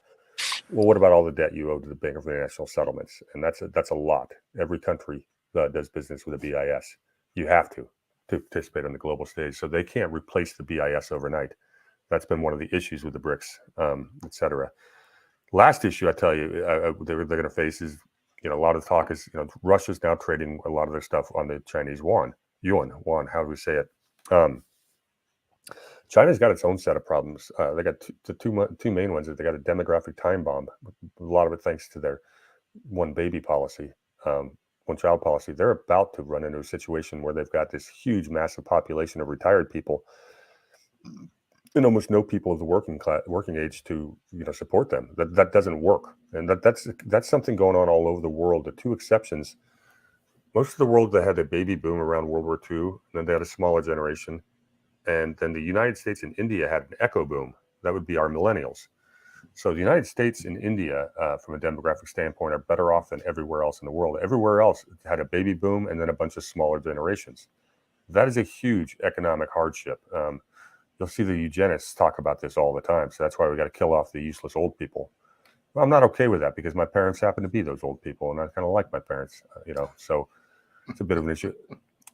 Well, what about all the debt you owe to the Bank of International Settlements? And that's a lot. Every country does business with the BIS. You have to participate on the global stage. So they can't replace the BIS overnight. That's been one of the issues with the BRICS, et cetera. Last issue, I tell you, they're going to face is, a lot of talk is, Russia's now trading a lot of their stuff on the Chinese yuan. How do we say it? China's got its own set of problems. They got two main ones. They got a demographic time bomb. A lot of it thanks to their one baby policy, one child policy. They're about to run into a situation where they've got this huge, massive population of retired people, and almost no people of the working age to support them. That doesn't work, and that's something going on all over the world. The two exceptions: most of the world that had a baby boom around World War II, and then they had a smaller generation. And then the United States and India had an echo boom. That would be our millennials. So the United States and India, from a demographic standpoint, are better off than everywhere else in the world. Everywhere else had a baby boom and then a bunch of smaller generations. That is a huge economic hardship. You'll see the eugenists talk about this all the time. So that's why we got to kill off the useless old people. Well, I'm not okay with that because my parents happen to be those old people, and I kind of like my parents, so it's a bit of an issue.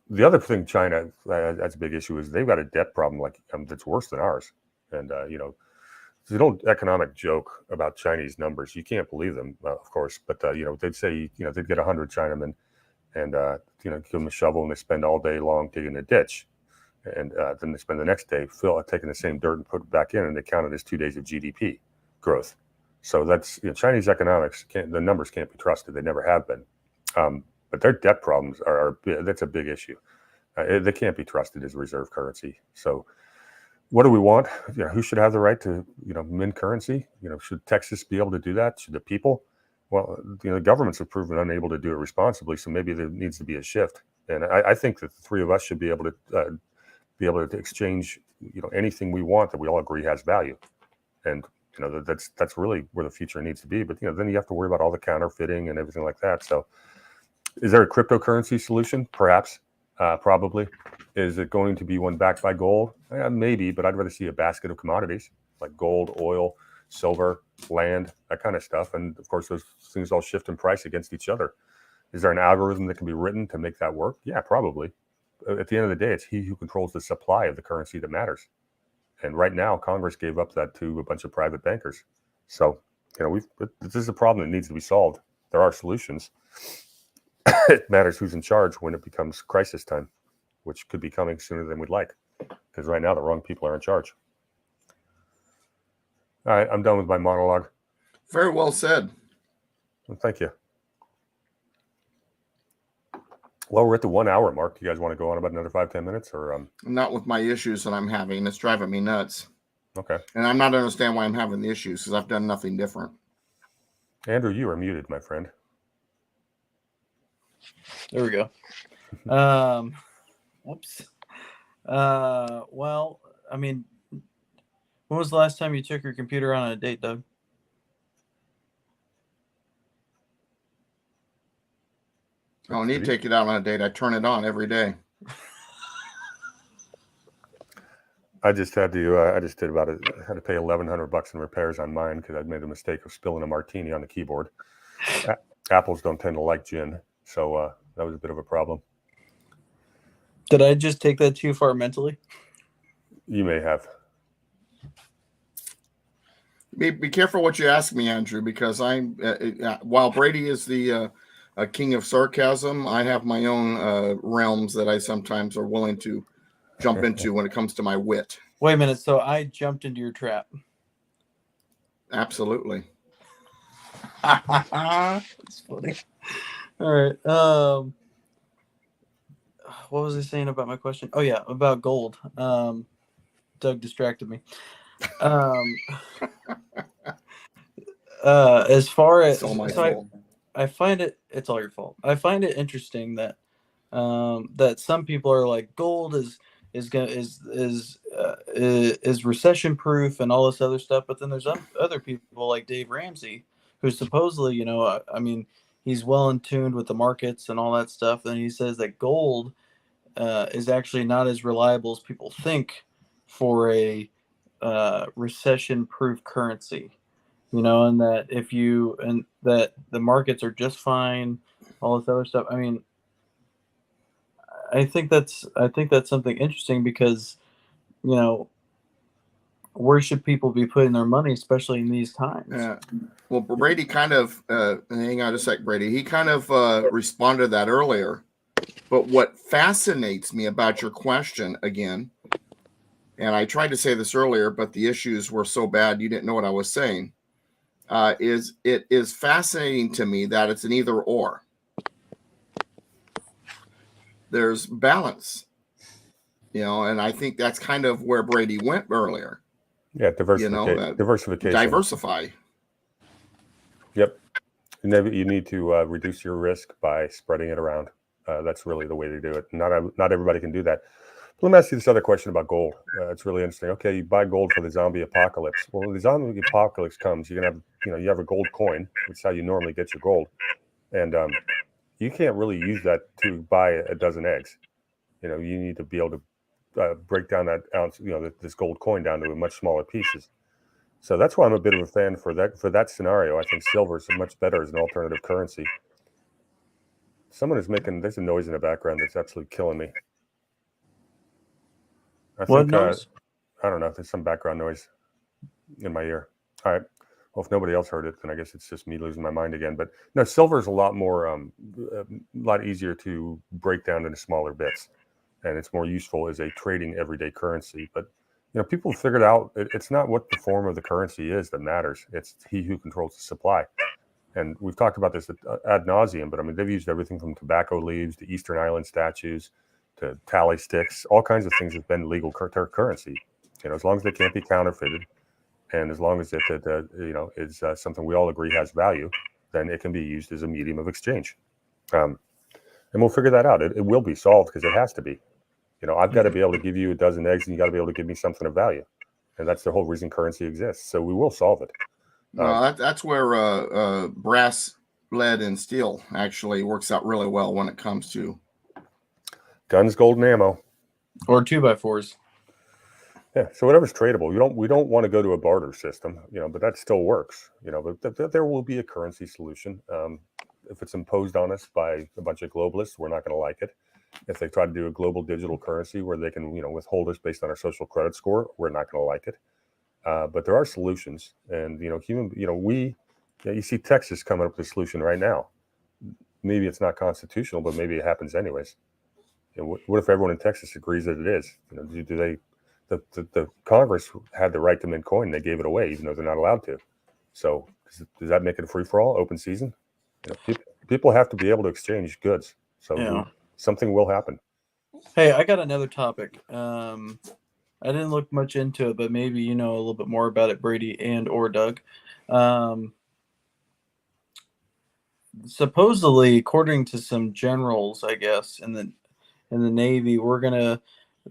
The other thing China, that's a big issue, is they've got a debt problem that's worse than ours. And, it's an old economic joke about Chinese numbers. You can't believe them, of course, but, they'd say, they'd get 100 Chinamen and, give them a shovel and they spend all day long digging a ditch. And then they spend the next day taking the same dirt and put it back in, and they count it as 2 days of GDP growth. So that's, Chinese economics, the numbers can't be trusted. They never have been. But their debt problems that's a big issue. They can't be trusted as reserve currency. So what do we want? Who should have the right to, mint currency? Should Texas be able to do that? Should the people? Well, the governments have proven unable to do it responsibly. So maybe there needs to be a shift. And I think that the three of us should be able to exchange, anything we want that we all agree has value. And, that's really where the future needs to be. But, then you have to worry about all the counterfeiting and everything like that. So is there a cryptocurrency solution? Perhaps, probably. Is it going to be one backed by gold? Maybe, but I'd rather see a basket of commodities like gold, oil, silver, land, that kind of stuff. And of course, those things all shift in price against each other. Is there an algorithm that can be written to make that work? Yeah, probably. At the end of the day, it's he who controls the supply of the currency that matters. And right now, Congress gave up that to a bunch of private bankers. So, this is a problem that needs to be solved. There are solutions. It matters who's in charge when it becomes crisis time, which could be coming sooner than we'd like, because right now the wrong people are in charge. All right, I'm done with my monologue. Very well said. Well, thank you. Well, we're at the 1 hour mark. You guys want to go on about another 5-10 minutes, or Not with my issues that I'm having. It's driving me nuts. Okay. And I'm not understand why I'm having the issues, because I've done nothing different. Andrew, you are muted, my friend. There we go. Whoops. Well, I mean, when was the last time you took your computer on a date, Doug? I don't need to take it out on a date. I turn it on every day. I just had to. I just did I had to pay $1,100 in repairs on mine because I'd made the mistake of spilling a martini on the keyboard. Apples don't tend to like gin, so that was a bit of a problem. Did I just take that too far mentally? You may have. Be careful what you ask me, Andrew, because I'm while Brady is the king of sarcasm, I have my own realms that I sometimes are willing to jump into when it comes to my wit. Wait a minute. So I jumped into your trap. Absolutely. That's funny. All right. What was I saying about my question? Oh yeah, about gold. Doug distracted me. As far as it's all my fault. I find it's all your fault. I find it interesting that that some people are like gold is recession proof and all this other stuff, but then there's other people like Dave Ramsey who supposedly, I mean, he's well in tune with the markets and all that stuff, and he says that gold is actually not as reliable as people think for a recession proof currency. and that that the markets are just fine, all this other stuff. I mean, I think that's something interesting because, you know, where should people be putting their money, especially in these times? Well, Brady kind of, hang on a sec, Brady. He kind of responded to that earlier. But what fascinates me about your question again, and I tried to say this earlier, but the issues were so bad you didn't know what I was saying, is it is fascinating to me that it's an either or. There's balance, and I think that's kind of where Brady went earlier. Yeah, diversification. Diversify. Yep. You need to reduce your risk by spreading it around. That's really the way to do it. Not everybody can do that. But let me ask you this other question about gold. It's really interesting. Okay, you buy gold for the zombie apocalypse. Well, when the zombie apocalypse comes, you're gonna have you have a gold coin. That's how you normally get your gold, and you can't really use that to buy a dozen eggs. You need to be able to break down that ounce, this gold coin down to much smaller pieces. So that's why I'm a bit of a fan for that scenario. I think silver is much better as an alternative currency. There's a noise in the background that's absolutely killing me. What noise? I don't know. There's some background noise in my ear. All right. Well, if nobody else heard it, then I guess it's just me losing my mind again. But no, silver is a lot more, a lot easier to break down into smaller bits, and it's more useful as a trading everyday currency. But people figured out it's not what the form of the currency is that matters. It's he who controls the supply. And we've talked about this ad nauseum, but I mean, they've used everything from tobacco leaves to Eastern Island statues to tally sticks. All kinds of things have been legal currency. As long as they can't be counterfeited, and as long as it is something we all agree has value, then it can be used as a medium of exchange. And we'll figure that out. It will be solved because it has to be. I've got to be able to give you a dozen eggs, and you got to be able to give me something of value, and that's the whole reason currency exists. So we will solve it. That's where brass, lead, and steel actually works out really well when it comes to guns, gold, and ammo, or 2x4s. Yeah, so whatever's tradable. We don't want to go to a barter system, but that still works. But there will be a currency solution. If it's imposed on us by a bunch of globalists, we're not going to like it. If they try to do a global digital currency where they can, withhold us based on our social credit score, we're not going to like it. But there are solutions, and you see Texas coming up with a solution right now. Maybe it's not constitutional, but maybe it happens anyways. What if everyone in Texas agrees that it is? Do they? The Congress had the right to mint coin. They gave it away, even though they're not allowed to. So does that make it a free for all, open season? People have to be able to exchange goods. So something will happen. Hey, I got another topic. I didn't look much into it, but maybe you know a little bit more about it, Brady or Doug. Supposedly, according to some generals, I guess in the Navy,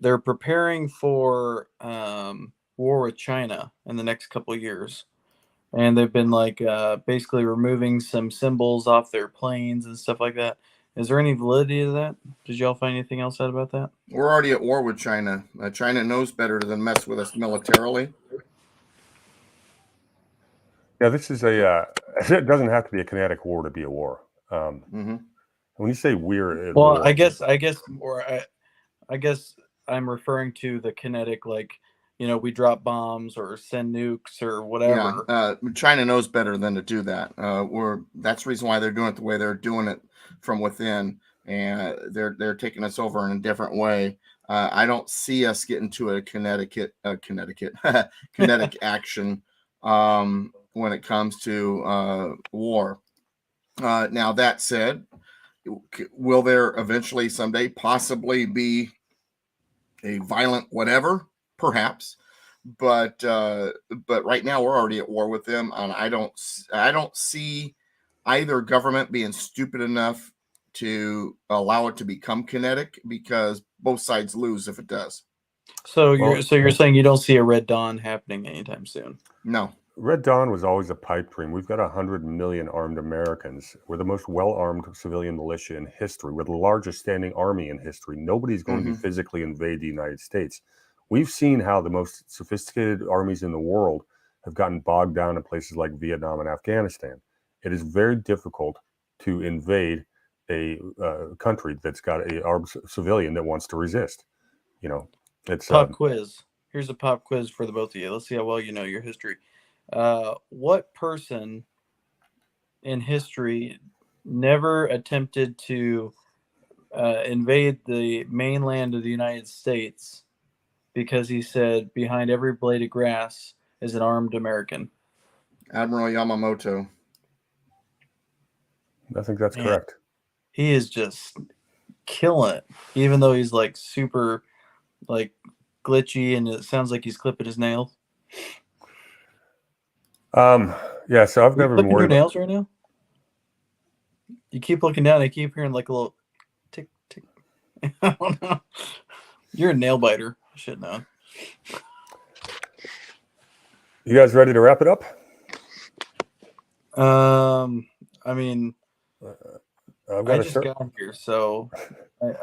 they're preparing for war with China in the next couple of years, and they've been basically removing some symbols off their planes and stuff like that. Is there any validity to that? Did y'all find anything else out about that? We're already at war with China. China knows better than mess with us militarily. Yeah, this is it doesn't have to be a kinetic war to be a war. When you say we're well, war, I guess I'm referring to the kinetic, we drop bombs or send nukes or whatever. Yeah, China knows better than to do that. That's the reason why they're doing it the way they're doing it from within, and they're taking us over in a different way. I don't see us getting to a kinetic action when it comes to war. Now that said, will there eventually someday possibly be a violent whatever? Perhaps. But right now we're already at war with them, and I don't see either government being stupid enough to allow it to become kinetic, because both sides lose if it does. So you're saying you don't see a Red Dawn happening anytime soon? No. Red Dawn was always a pipe dream. We've got 100 million armed Americans. We're the most well-armed civilian militia in history. We're the largest standing army in history. Nobody's going to physically invade the United States. We've seen how the most sophisticated armies in the world have gotten bogged down in places like Vietnam and Afghanistan. It is very difficult to invade a country that's got a armed civilian that wants to resist. It's Pop quiz. Here's a pop quiz for the both of you. Let's see how well you know your history. What person in history never attempted to invade the mainland of the United States because he said behind every blade of grass is an armed American? Admiral Yamamoto. I think that's Man. correct. He is just killing it, even though he's like super like glitchy and it sounds like he's clipping his nails. Yeah, so I've never been clipping your worried nails right now. You keep looking down. I keep hearing like a little tick tick. I don't know. You're a nail biter. I should know. You guys ready to wrap it up? I mean, I've I got just got here, so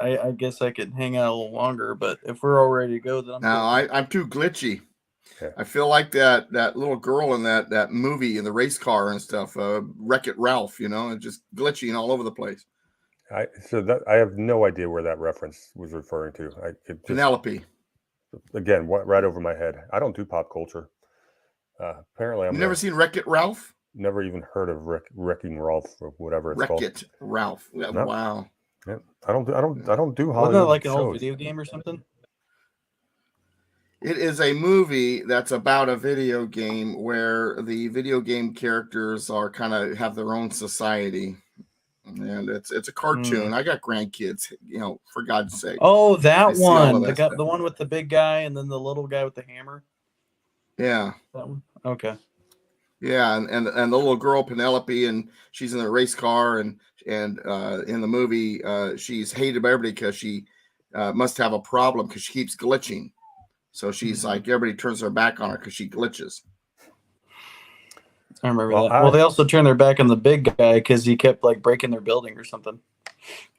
I guess I could hang out a little longer. But if we're all ready to go, then I'm too glitchy. Yeah. I feel like that little girl in that movie in the race car and stuff, Wreck-It Ralph, and just glitching all over the place. I have no idea where that reference was referring to. Penelope. Again, right over my head. I don't do pop culture. Apparently, You've never seen Wreck-It Ralph? Never even heard of Wrecking Ralph or whatever it's called. Wreck-It Ralph. Yeah, No. Wow. Yeah, I don't do Hollywood wasn't that like an shows. old video game or something? It is a movie that's about a video game where the video game characters are kind of have their own society. And it's a cartoon. I got grandkids, for God's sake. Oh, that see all one. of that The one with the big guy and then the little guy with the hammer. Yeah. That one. Okay. Yeah, and the little girl Penelope, and she's in the race car, and in the movie, she's hated by everybody because she must have a problem because she keeps glitching. So she's like, everybody turns their back on her because she glitches. I remember that. Well, they also turned their back on the big guy because he kept like breaking their building or something.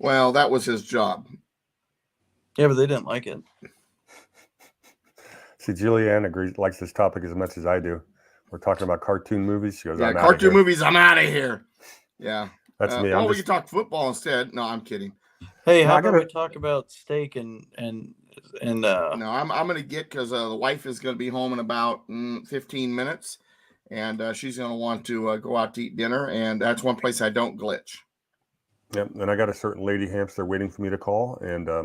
Well, that was his job. Yeah, but they didn't like it. See, Julianne likes this topic as much as I do. We're talking about cartoon movies. She goes, Yeah, I'm cartoon movies. I'm out of here. Yeah, that's me. Well, we can talk football instead. No, I'm kidding. Hey, how about we talk about steak and No, I'm gonna get because the wife is gonna be home in about 15 minutes, and she's gonna want to go out to eat dinner, and that's one place I don't glitch. Yep, and I got a certain lady hamster waiting for me to call, and I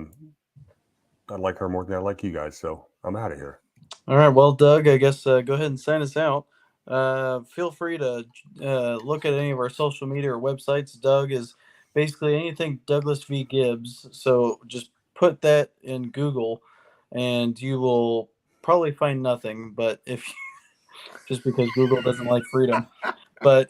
like her more than I like you guys, so I'm out of here. All right, well, Doug, I guess go ahead and sign us out. Feel free to look at any of our social media or websites. Doug is basically anything Douglas V. Gibbs. So just put that in Google and you will probably find nothing. But just because Google doesn't like freedom. But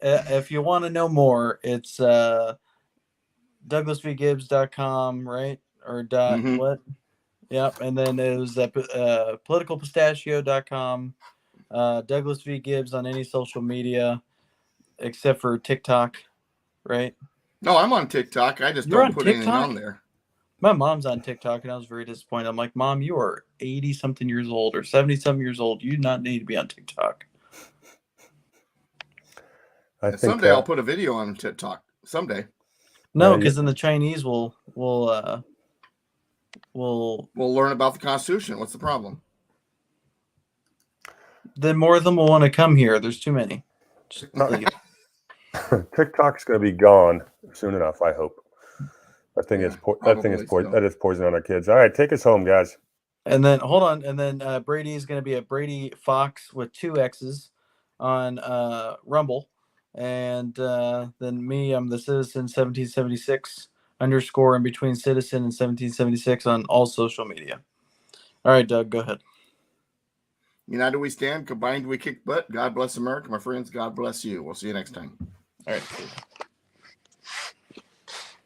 if you want to know more, it's douglasvgibbs.com, right? Or what? Yep. And then it was politicalpistachio.com, Douglas V. Gibbs on any social media except for TikTok, right? No, I'm on TikTok. I just don't put anything on there. My mom's on TikTok, and I was very disappointed. I'm like, Mom, you are 80-something years old or 70-something years old. You do not need to be on TikTok. Someday I'll put a video on TikTok. Someday. No, because then the Chinese will learn about the Constitution. What's the problem? Then more of them will want to come here. There's too many. TikTok's going to be gone soon enough, I hope. That thing is poison on our kids. All right, take us home, guys. And then hold on, and then Brady is going to be a Brady Fox with 2 X's on Rumble, and then me, I'm the Citizen 1776 _ in between Citizen and 1776 on all social media. All right, Doug, go ahead. United we stand, combined we kick butt. God bless America, my friends. God bless you. We'll see you next time. All right.